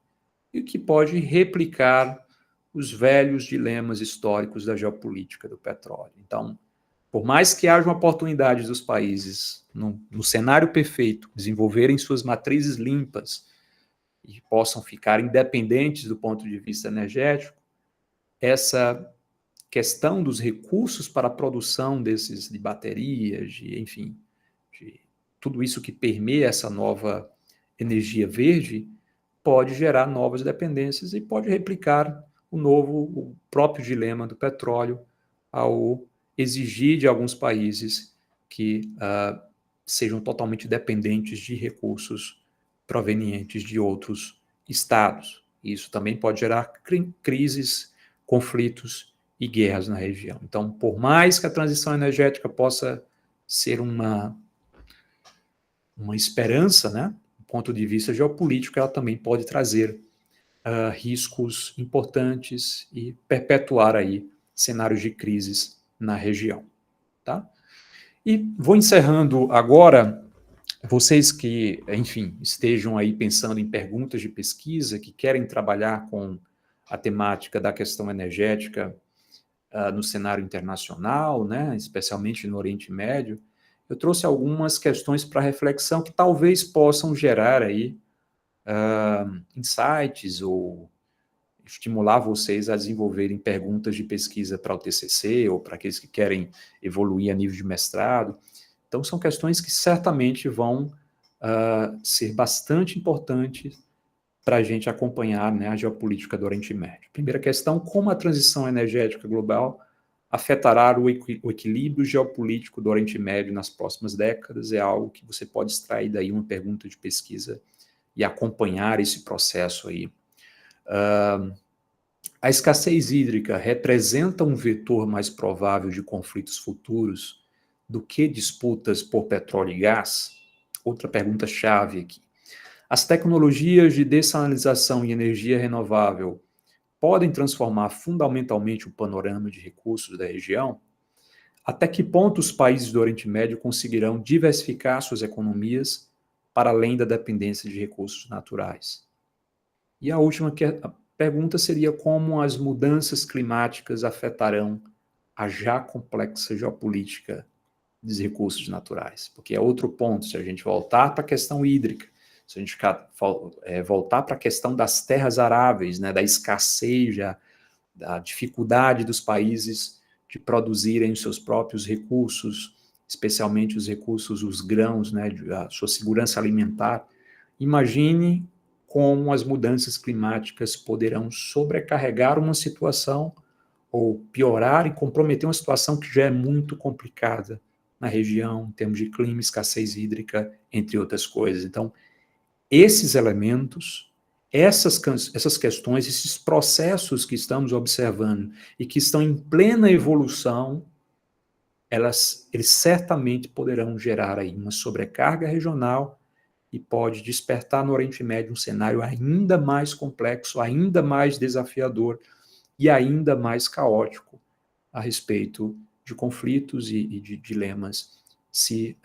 e que pode replicar os velhos dilemas históricos da geopolítica do petróleo. Então, por mais que haja uma oportunidade dos países, no cenário perfeito, desenvolverem suas matrizes limpas e possam ficar independentes do ponto de vista energético, essa questão dos recursos para a produção de baterias, enfim, de tudo isso que permeia essa nova energia verde, pode gerar novas dependências e pode replicar o próprio dilema do petróleo, ao exigir de alguns países que sejam totalmente dependentes de recursos provenientes de outros estados. Isso também pode gerar crises, conflitos e guerras na região. Então, por mais que a transição energética possa ser uma esperança, né, do ponto de vista geopolítico, ela também pode trazer riscos importantes e perpetuar aí cenários de crises na região. Tá? E vou encerrando agora. Vocês que, enfim, estejam aí pensando em perguntas de pesquisa, que querem trabalhar com a temática da questão energética no cenário internacional, né, especialmente no Oriente Médio, eu trouxe algumas questões para reflexão que talvez possam gerar aí insights ou estimular vocês a desenvolverem perguntas de pesquisa para o TCC ou para aqueles que querem evoluir a nível de mestrado. Então, são questões que certamente vão ser bastante importantes para a gente acompanhar, né, a geopolítica do Oriente Médio. Primeira questão, como a transição energética global afetará o equilíbrio geopolítico do Oriente Médio nas próximas décadas? É algo que você pode extrair daí uma pergunta de pesquisa e acompanhar esse processo aí. A escassez hídrica representa um vetor mais provável de conflitos futuros do que disputas por petróleo e gás? Outra pergunta-chave aqui. As tecnologias de dessalinização e energia renovável podem transformar fundamentalmente o panorama de recursos da região? Até que ponto os países do Oriente Médio conseguirão diversificar suas economias para além da dependência de recursos naturais? E a última pergunta seria como as mudanças climáticas afetarão a já complexa geopolítica dos recursos naturais, porque é outro ponto, se a gente voltar para a questão hídrica, se a gente voltar para a questão das terras aráveis, né, da escassez, da dificuldade dos países de produzirem os seus próprios recursos, especialmente os recursos, os grãos, né, a sua segurança alimentar, imagine como as mudanças climáticas poderão sobrecarregar uma situação ou piorar e comprometer uma situação que já é muito complicada na região, em termos de clima, escassez hídrica, entre outras coisas. Então, esses elementos, essas questões, esses processos que estamos observando e que estão em plena evolução, eles certamente poderão gerar aí uma sobrecarga regional e pode despertar no Oriente Médio um cenário ainda mais complexo, ainda mais desafiador e ainda mais caótico a respeito de conflitos e de dilemas se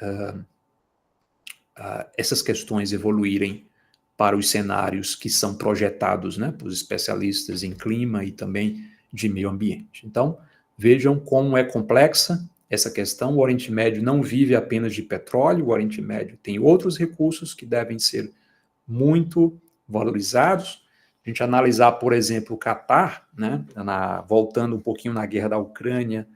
essas questões evoluírem para os cenários que são projetados, né, por especialistas em clima e também de meio ambiente. Então, vejam como é complexa essa questão. O Oriente Médio não vive apenas de petróleo, o Oriente Médio tem outros recursos que devem ser muito valorizados. A gente analisar, por exemplo, o Catar, né, voltando um pouquinho na guerra da Ucrânia,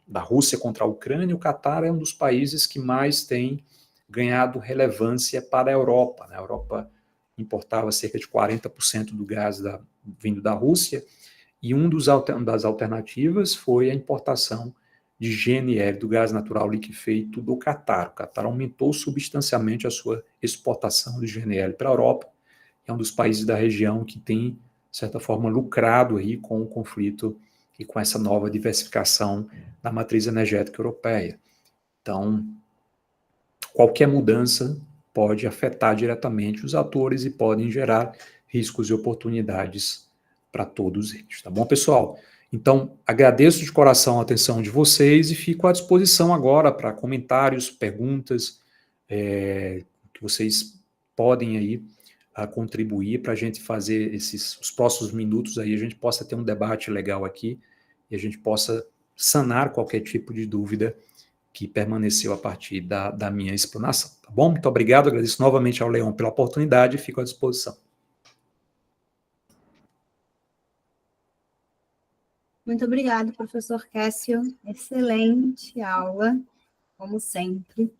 da Rússia contra a Ucrânia, o Catar é um dos países que mais tem ganhado relevância para a Europa. A Europa importava cerca de 40% do gás vindo da Rússia, e das alternativas foi a importação de GNL, do gás natural liquefeito do Catar. O Catar aumentou substancialmente a sua exportação de GNL para a Europa, é um dos países da região que tem, de certa forma, lucrado aí com o conflito e com essa nova diversificação da matriz energética europeia. Então, qualquer mudança pode afetar diretamente os atores e podem gerar riscos e oportunidades para todos eles. Tá bom, pessoal? Então, agradeço de coração a atenção de vocês e fico à disposição agora para comentários, perguntas, que vocês podem aí contribuir para a gente fazer os próximos minutos aí, a gente possa ter um debate legal aqui e a gente possa sanar qualquer tipo de dúvida que permaneceu a partir da minha explanação, tá bom? Muito obrigado, agradeço novamente ao Leon pela oportunidade e fico à disposição. Muito obrigada, professor Cássio. Excelente aula, como sempre.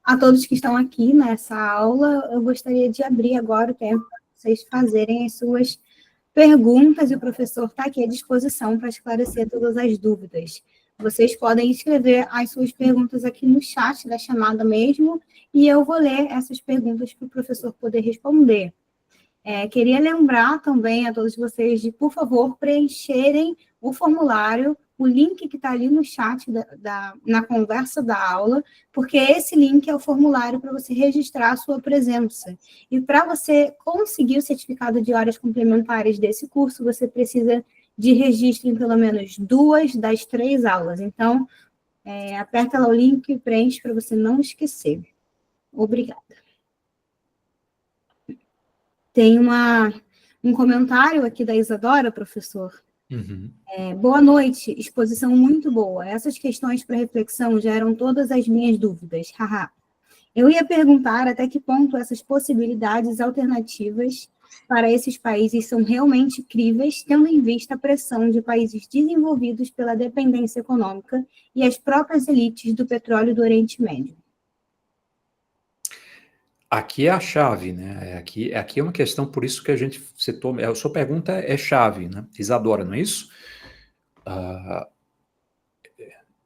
A todos que estão aqui nessa aula, eu gostaria de abrir agora o tempo para vocês fazerem as suas perguntas e o professor está aqui à disposição para esclarecer todas as dúvidas. Vocês podem escrever as suas perguntas aqui no chat da chamada mesmo, e eu vou ler essas perguntas para o professor poder responder. Queria lembrar também a todos vocês de, por favor, preencherem o formulário, o link que está ali no chat na conversa da aula, porque esse link é o formulário para você registrar a sua presença. E para você conseguir o certificado de horas complementares desse curso, você precisa de registro em pelo menos 2 das 3 aulas. Então, aperta lá o link e preenche para você não esquecer. Obrigada. Tem um comentário aqui da Isadora, professor. Uhum. Boa noite, exposição muito boa. Essas questões para reflexão geram todas as minhas dúvidas. Haha. Eu ia perguntar até que ponto essas possibilidades alternativas para esses países são realmente críveis, tendo em vista a pressão de países desenvolvidos pela dependência econômica e as próprias elites do petróleo do Oriente Médio. Aqui é a chave, né? Aqui é uma questão, por isso que a gente citou. A sua pergunta é chave, né? Isadora, não é isso?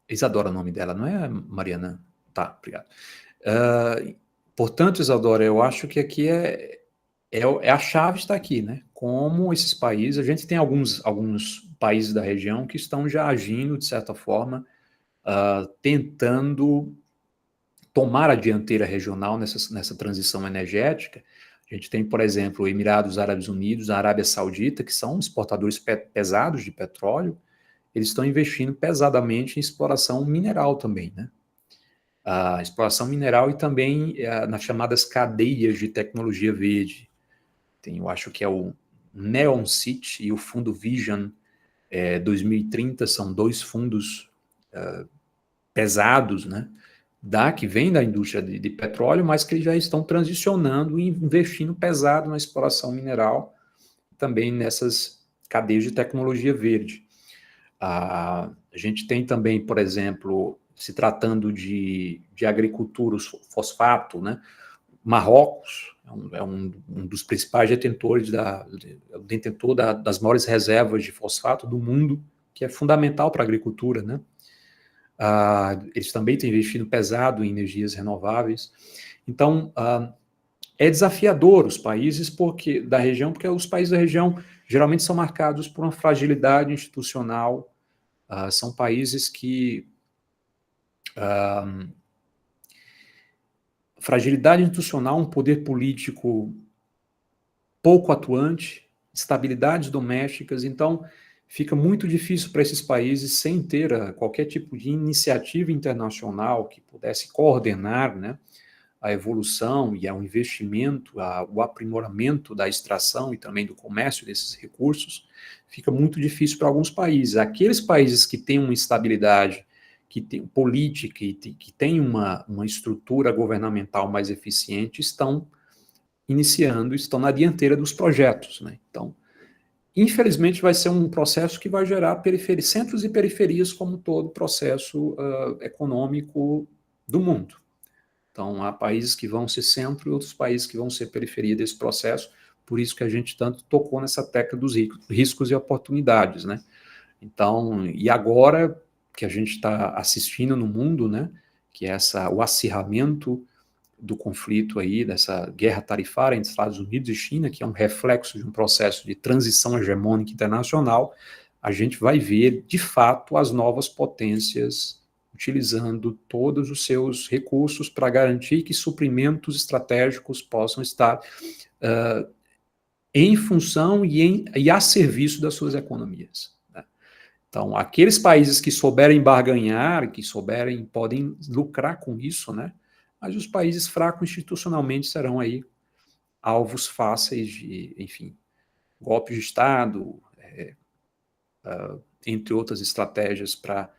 Isadora é o nome dela, não é Mariana? Tá, obrigado. Portanto, Isadora, eu acho que aqui a chave está aqui, né? Como esses países, a gente tem alguns países da região que estão já agindo, de certa forma, tentando tomar a dianteira regional nessa transição energética. A gente tem, por exemplo, Emirados Árabes Unidos, a Arábia Saudita, que são exportadores pesados de petróleo, eles estão investindo pesadamente em exploração mineral também, né? A exploração mineral e também nas chamadas cadeias de tecnologia verde. Eu acho que é o Neon City e o fundo Vision 2030, são 2 fundos pesados, né? Que vem da indústria de petróleo, mas que já estão transicionando e investindo pesado na exploração mineral, também nessas cadeias de tecnologia verde. A gente tem também, por exemplo, se tratando de agricultura, fosfato, né? Marrocos é um dos principais detentores, detentor das maiores reservas de fosfato do mundo, que é fundamental para a agricultura, né? Eles também têm investido pesado em energias renováveis. Então, é desafiador os países da região, porque os países da região geralmente são marcados por uma fragilidade institucional, são países que... fragilidade institucional, um poder político pouco atuante, instabilidades domésticas, então fica muito difícil para esses países, sem ter qualquer tipo de iniciativa internacional que pudesse coordenar, né, a evolução e o investimento, o aprimoramento da extração e também do comércio desses recursos, fica muito difícil para alguns países. Aqueles países que têm uma estabilidade, que tem política e que tem uma estrutura governamental mais eficiente, estão na dianteira dos projetos, né? Então, infelizmente, vai ser um processo que vai gerar centros e periferias, como todo processo econômico do mundo. Então, há países que vão ser centro e outros países que vão ser periferia desse processo, por isso que a gente tanto tocou nessa tecla dos riscos e oportunidades, né? Então, e agora que a gente está assistindo no mundo, né, que é o acirramento do conflito aí, dessa guerra tarifária entre Estados Unidos e China, que é um reflexo de um processo de transição hegemônica internacional, a gente vai ver, de fato, as novas potências utilizando todos os seus recursos para garantir que suprimentos estratégicos possam estar em função e a serviço das suas economias. Né? Então, aqueles países que souberem barganhar, podem lucrar com isso, né? Mas os países fracos institucionalmente serão aí alvos fáceis de, enfim, golpes de Estado, entre outras estratégias para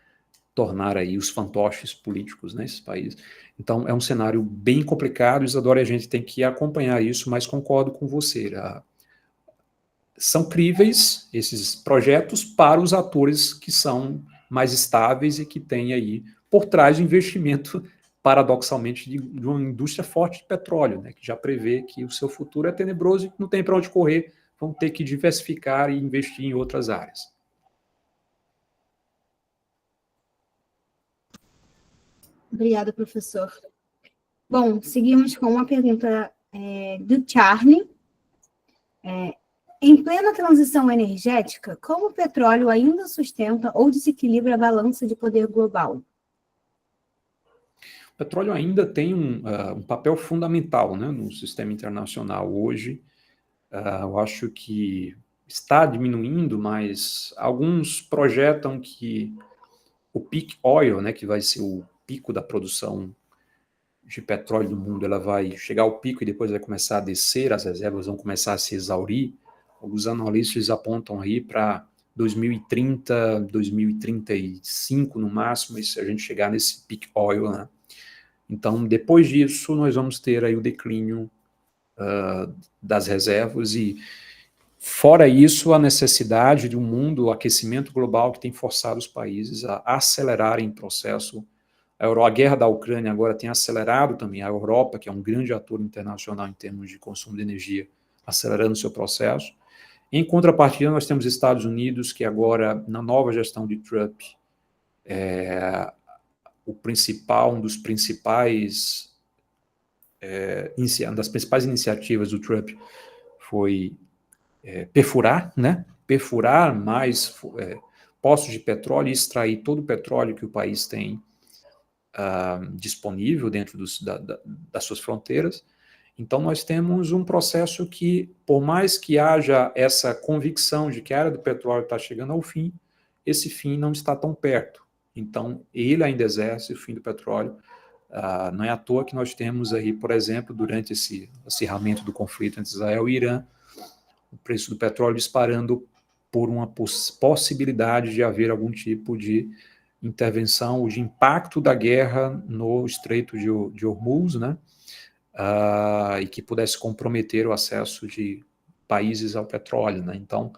tornar aí os fantoches políticos nesses países. Então, é um cenário bem complicado, Isadora, a gente tem que acompanhar isso, mas concordo com você. São críveis esses projetos para os atores que são mais estáveis e que têm aí por trás o investimento, paradoxalmente, de uma indústria forte de petróleo, né, que já prevê que o seu futuro é tenebroso e que não tem para onde correr, vão ter que diversificar e investir em outras áreas. Obrigada, professor. Bom, seguimos com uma pergunta do Charlie. Em plena transição energética, como o petróleo ainda sustenta ou desequilibra a balança de poder global? O petróleo ainda tem um papel fundamental, né, no sistema internacional hoje. Eu acho que está diminuindo, mas alguns projetam que o peak oil, né, que vai ser o pico da produção de petróleo no mundo, ela vai chegar ao pico e depois vai começar a descer, as reservas vão começar a se exaurir. Os analistas apontam aí para 2030, 2035 no máximo, se a gente chegar nesse peak oil, né? Então, depois disso, nós vamos ter aí o declínio das reservas e, fora isso, a necessidade de um mundo, o aquecimento global que tem forçado os países a acelerarem o processo. A guerra da Ucrânia agora tem acelerado também a Europa, que é um grande ator internacional em termos de consumo de energia, acelerando o seu processo. Em contrapartida, nós temos Estados Unidos, que agora, na nova gestão de Trump, um dos principais das principais iniciativas do Trump foi perfurar, né? Perfurar mais poços de petróleo e extrair todo o petróleo que o país tem disponível dentro das suas fronteiras. Então, nós temos um processo que, por mais que haja essa convicção de que a era do petróleo está chegando ao fim, esse fim não está tão perto. Então, ele ainda exerce o fim do petróleo. Não é à toa que nós temos aí, por exemplo, durante esse acirramento do conflito entre Israel e Irã, o preço do petróleo disparando por uma possibilidade de haver algum tipo de intervenção ou de impacto da guerra no Estreito de Hormuz, né? E que pudesse comprometer o acesso de países ao petróleo, né? Então,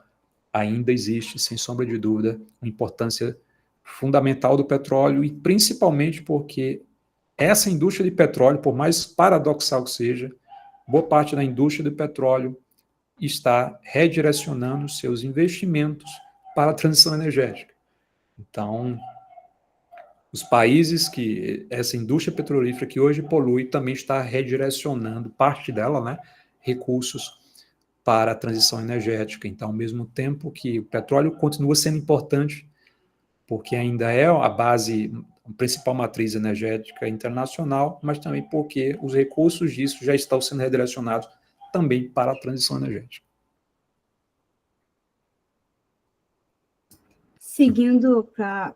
ainda existe, sem sombra de dúvida, uma importância fundamental do petróleo, e principalmente porque essa indústria de petróleo, por mais paradoxal que seja, boa parte da indústria do petróleo está redirecionando seus investimentos para a transição energética. Então, os países que essa indústria petrolífera que hoje polui também está redirecionando parte dela, né, recursos para a transição energética. Então, ao mesmo tempo que o petróleo continua sendo importante, porque ainda é a base, a principal matriz energética internacional, mas também porque os recursos disso já estão sendo redirecionados também para a transição energética. Seguindo para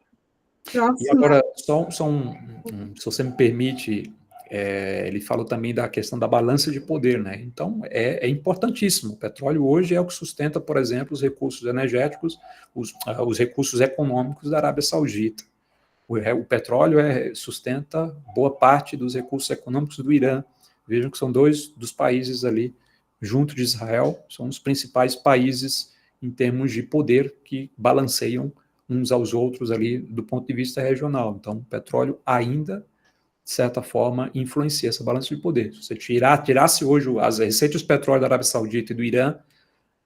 próxima. E agora, se você me permite, ele falou também da questão da balança de poder, né? Então, é importantíssimo. O petróleo hoje é o que sustenta, por exemplo, os recursos energéticos, os recursos econômicos da Arábia Saudita. O petróleo sustenta boa parte dos recursos econômicos do Irã. Vejam que são dois dos países ali, junto de Israel, são os principais países em termos de poder que balanceiam uns aos outros ali do ponto de vista regional. Então, o petróleo ainda, de certa forma, influencia essa balança de poder. Se você tirasse hoje as receitas de petróleo da Arábia Saudita e do Irã,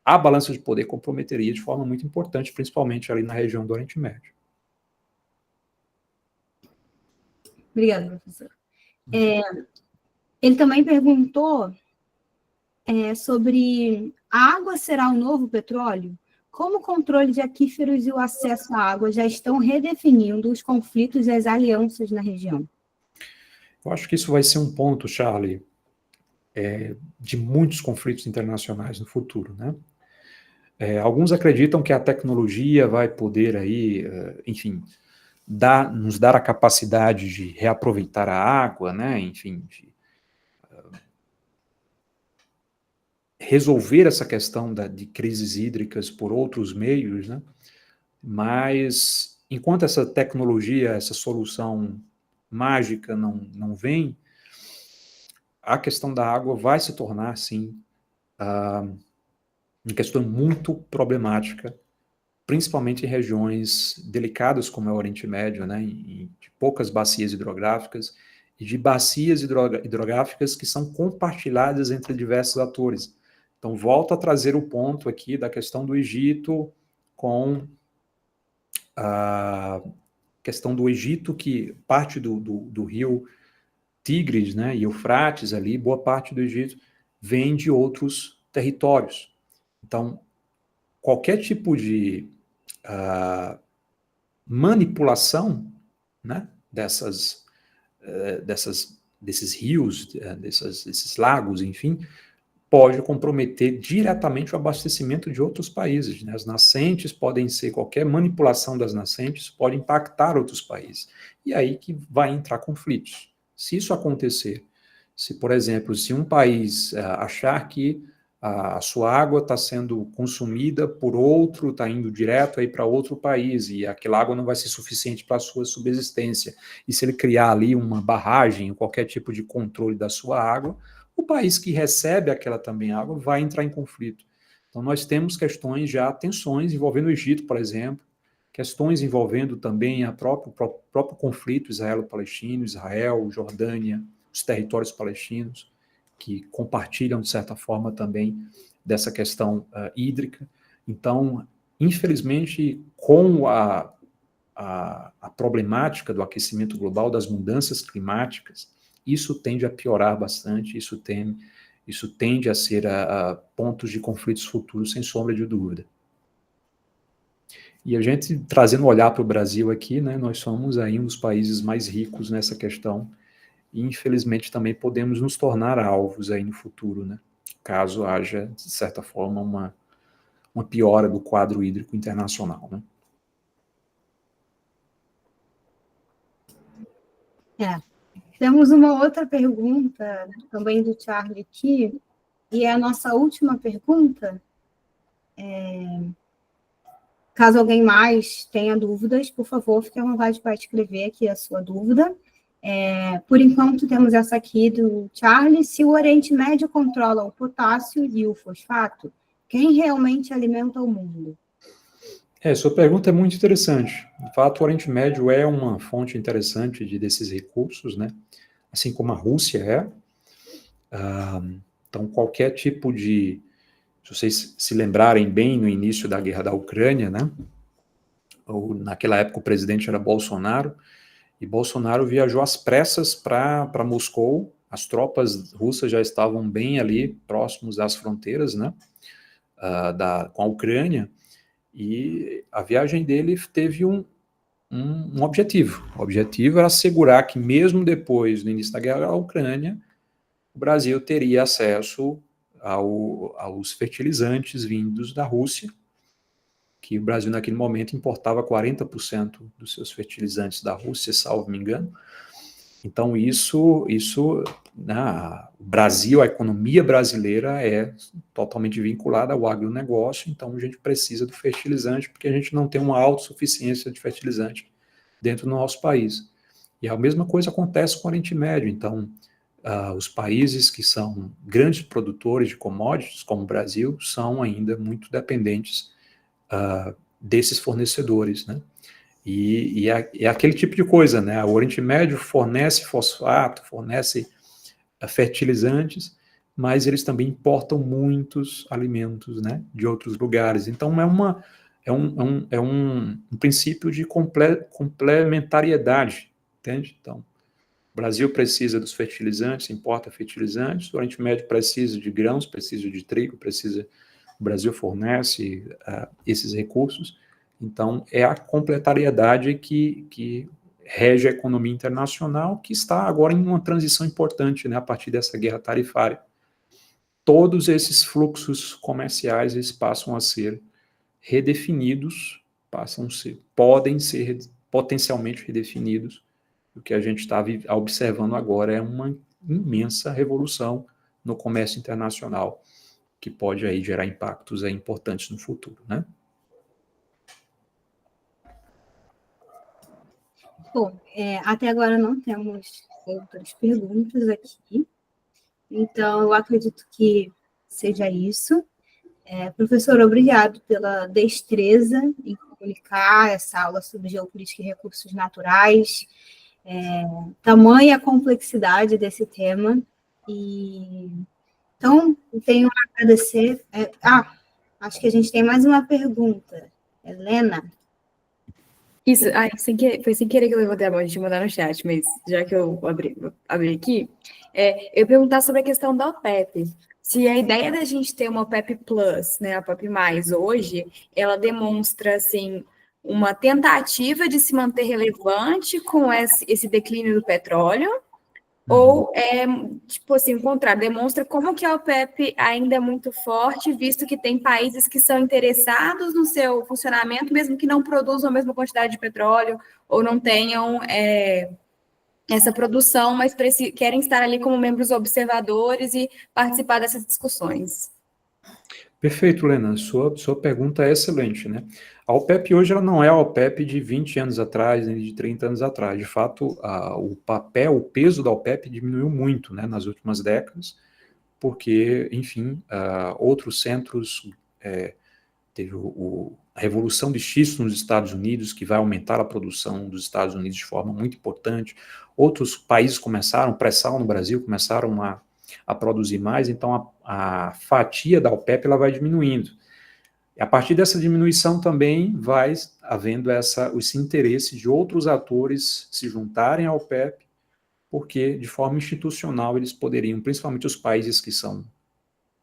a balança de poder comprometeria de forma muito importante, principalmente ali na região do Oriente Médio. Obrigada, professor. Ele também perguntou sobre a água será o novo petróleo? Como o controle de aquíferos e o acesso à água já estão redefinindo os conflitos e as alianças na região? Eu acho que isso vai ser um ponto, Charlie, de muitos conflitos internacionais no futuro, né? Alguns acreditam que a tecnologia vai poder aí, enfim, nos dar a capacidade de reaproveitar a água, né? Enfim, de resolver essa questão de crises hídricas por outros meios, né? Mas, enquanto essa tecnologia, essa solução mágica não vem, a questão da água vai se tornar, sim, uma questão muito problemática, principalmente em regiões delicadas como é o Oriente Médio, né? De poucas bacias hidrográficas e de bacias hidrográficas que são compartilhadas entre diversos atores. Então, Então, volto a trazer o ponto aqui da questão do Egito com a questão do Egito, que parte do rio Tigres, né, e Eufrates ali, boa parte do Egito vem de outros territórios. Então, qualquer tipo de manipulação, né, desses rios, desses lagos, enfim, pode comprometer diretamente o abastecimento de outros países. Né? As nascentes podem ser, qualquer manipulação das nascentes pode impactar outros países. E aí que vai entrar conflitos. Se isso acontecer, se, por exemplo, se um país achar que a sua água está sendo consumida por outro, está indo direto aí para outro país, e aquela água não vai ser suficiente para a sua subsistência, e se ele criar ali uma barragem, qualquer tipo de controle da sua água, o país que recebe aquela também água vai entrar em conflito. Então, nós temos questões já, tensões envolvendo o Egito, por exemplo, questões envolvendo também o próprio conflito israelo-palestino, Israel, Jordânia, os territórios palestinos, que compartilham, de certa forma, também dessa questão hídrica. Então, infelizmente, com a problemática do aquecimento global, das mudanças climáticas, isso tende a piorar bastante, isso tende a ser pontos de conflitos futuros, sem sombra de dúvida. E a gente, trazendo um olhar para o Brasil aqui, né, nós somos aí um dos países mais ricos nessa questão, e infelizmente também podemos nos tornar alvos aí no futuro, né, caso haja, de certa forma, uma piora do quadro hídrico internacional, né. Temos uma outra pergunta também do Charlie aqui, e é a nossa última pergunta. Caso alguém mais tenha dúvidas, por favor, fique à vontade para escrever aqui a sua dúvida. Por enquanto, temos essa aqui do Charlie. Se o Oriente Médio controla o potássio e o fosfato, quem realmente alimenta o mundo? Sua pergunta é muito interessante. De fato, o Oriente Médio é uma fonte interessante desses recursos, né? Assim como a Rússia é. Então, qualquer tipo de... Se vocês se lembrarem bem no início da guerra da Ucrânia, né? Naquela época o presidente era Bolsonaro, e Bolsonaro viajou às pressas para Moscou. As tropas russas já estavam bem ali, próximos das fronteiras, né? Com a Ucrânia, e a viagem dele teve um objetivo. O objetivo era assegurar que, mesmo depois do início da guerra da Ucrânia, o Brasil teria acesso aos fertilizantes vindos da Rússia, que o Brasil, naquele momento, importava 40% dos seus fertilizantes da Rússia, salvo me engano. Então, o Brasil, a economia brasileira é totalmente vinculada ao agronegócio, então a gente precisa do fertilizante, porque a gente não tem uma autossuficiência de fertilizante dentro do nosso país. E a mesma coisa acontece com o Oriente Médio. Então, os países que são grandes produtores de commodities, como o Brasil, são ainda muito dependentes desses fornecedores, né? E é aquele tipo de coisa, né? O Oriente Médio fornece fosfato, fornece fertilizantes, mas eles também importam muitos alimentos, né, de outros lugares. Então, é um princípio de complementariedade, entende? Então, o Brasil precisa dos fertilizantes, importa fertilizantes, o Oriente Médio precisa de grãos, precisa de trigo, o Brasil fornece esses recursos. Então, é a complementariedade que rege a economia internacional, que está agora em uma transição importante, né, a partir dessa guerra tarifária. Todos esses fluxos comerciais eles passam a ser redefinidos, podem ser potencialmente redefinidos. O que a gente está observando agora é uma imensa revolução no comércio internacional, que pode aí gerar impactos importantes no futuro, né? Bom, até agora não temos outras perguntas aqui, então eu acredito que seja isso. Professor, obrigado pela destreza em comunicar essa aula sobre geopolítica e recursos naturais, tamanha complexidade desse tema, e Então, tenho a agradecer. Acho que a gente tem mais uma pergunta. Helena? Isso, foi sem querer que eu levantei a mão, a gente mandar no chat, mas já que eu abri aqui, eu ia perguntar sobre a questão da OPEP. Se a ideia da gente ter uma OPEP Plus, né, a OPEP+, hoje, ela demonstra, assim, uma tentativa de se manter relevante com esse declínio do petróleo, ou tipo assim, o contrário, demonstra como que a OPEP ainda é muito forte, visto que tem países que são interessados no seu funcionamento, mesmo que não produzam a mesma quantidade de petróleo, ou não tenham essa produção, mas querem estar ali como membros observadores e participar dessas discussões. Perfeito, Lena. Sua pergunta é excelente, né? A OPEP hoje ela não é a OPEP de 20 anos atrás, nem de 30 anos atrás. De fato, o peso da OPEP diminuiu muito, né, nas últimas décadas, porque, enfim, outros centros, teve a Revolução de Xisto nos Estados Unidos, que vai aumentar a produção dos Estados Unidos de forma muito importante. Outros países começaram, pré-sal no Brasil, começaram a produzir mais, então a fatia da OPEP ela vai diminuindo. E a partir dessa diminuição também vai havendo esse interesse de outros atores se juntarem à OPEP, porque de forma institucional eles poderiam, principalmente os países que são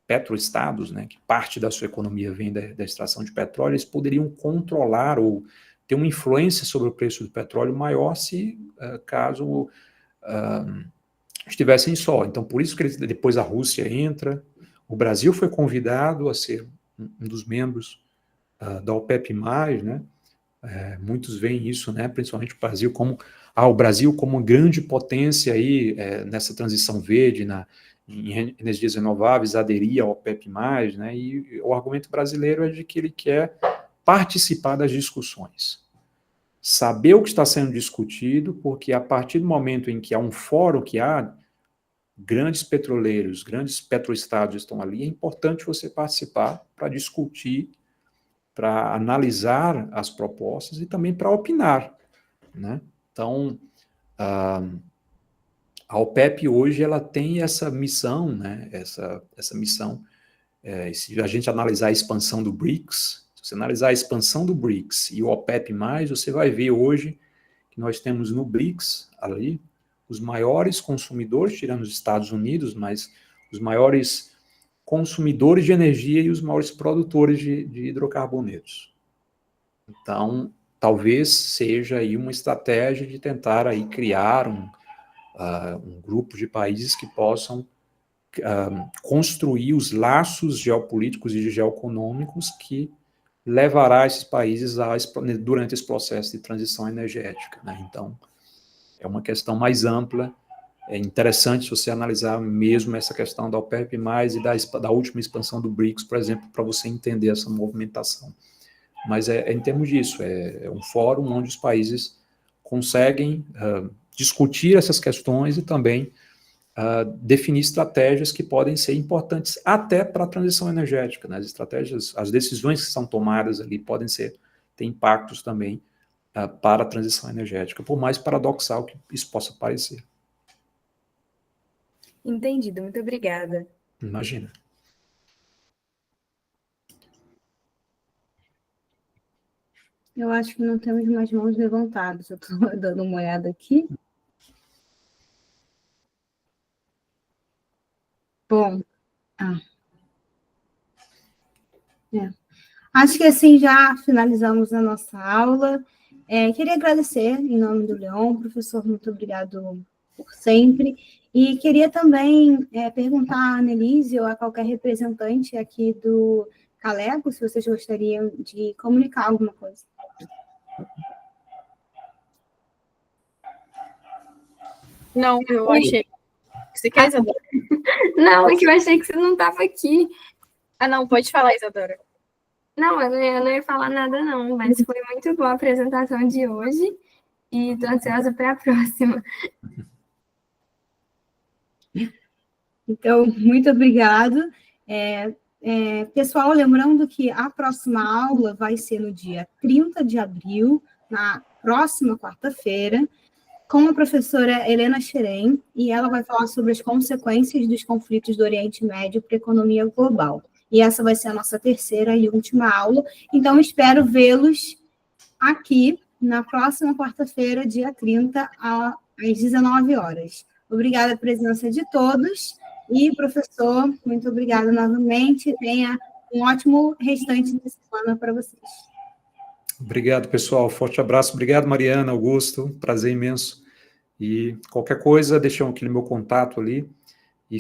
petroestados, né, que parte da sua economia vem da extração de petróleo, eles poderiam controlar ou ter uma influência sobre o preço do petróleo maior se, caso estivessem só. Então, por isso que depois a Rússia entra, o Brasil foi convidado a ser um dos membros da OPEP+, né? Muitos veem isso, né, principalmente o Brasil como uma grande potência aí, nessa transição verde, em energias renováveis, aderir à OPEP+, né, e o argumento brasileiro é de que ele quer participar das discussões, saber o que está sendo discutido, porque a partir do momento em que há um fórum, que há grandes petroleiros, grandes petroestados estão ali, é importante você participar para discutir, para analisar as propostas e também para opinar, né? Então, a OPEP hoje ela tem essa missão, né? Essa missão, se a gente analisar a expansão do BRICS, se você analisar a expansão do BRICS e o OPEP+, você vai ver hoje que nós temos no BRICS ali os maiores consumidores, tirando os Estados Unidos, mas os maiores consumidores de energia e os maiores produtores de hidrocarbonetos. Então, talvez seja aí uma estratégia de tentar aí criar um grupo de países que possam construir os laços geopolíticos e geoeconômicos que levará esses países durante esse processo de transição energética, né? Então, é uma questão mais ampla. É interessante se você analisar mesmo essa questão da OPEP+, e da última expansão do BRICS, por exemplo, para você entender essa movimentação. Mas em termos disso, é um fórum onde os países conseguem discutir essas questões e também definir estratégias que podem ser importantes até para a transição energética, né? As decisões que são tomadas ali podem ter impactos também para a transição energética, por mais paradoxal que isso possa parecer. Entendido, muito obrigada. Imagina. Eu acho que não temos mais mãos levantadas. Eu estou dando uma olhada aqui. Bom, acho que assim já finalizamos a nossa aula. Queria agradecer em nome do Leon, professor, muito obrigado por sempre. E queria também perguntar à Annelise ou a qualquer representante aqui do Calego, se vocês gostariam de comunicar alguma coisa. Não, eu achei. Você quer, Isadora? Não, é que eu achei que você não estava aqui. Ah, não, pode falar, Isadora. Não, eu não ia falar nada, não, mas foi muito boa a apresentação de hoje e estou ansiosa para a próxima. Então, muito obrigado. Pessoal, lembrando que a próxima aula vai ser no dia 30 de abril, na próxima quarta-feira, com a professora Helena Xerém, e ela vai falar sobre as consequências dos conflitos do Oriente Médio para a economia global. E essa vai ser a nossa terceira e última aula. Então, espero vê-los aqui na próxima quarta-feira, dia 30, às 19 horas. Obrigada pela presença de todos. E, professor, muito obrigada novamente. Tenha um ótimo restante de semana para vocês. Obrigado, pessoal. Forte abraço. Obrigado, Mariana, Augusto. Prazer imenso. E qualquer coisa, deixam aqui no meu contato ali. E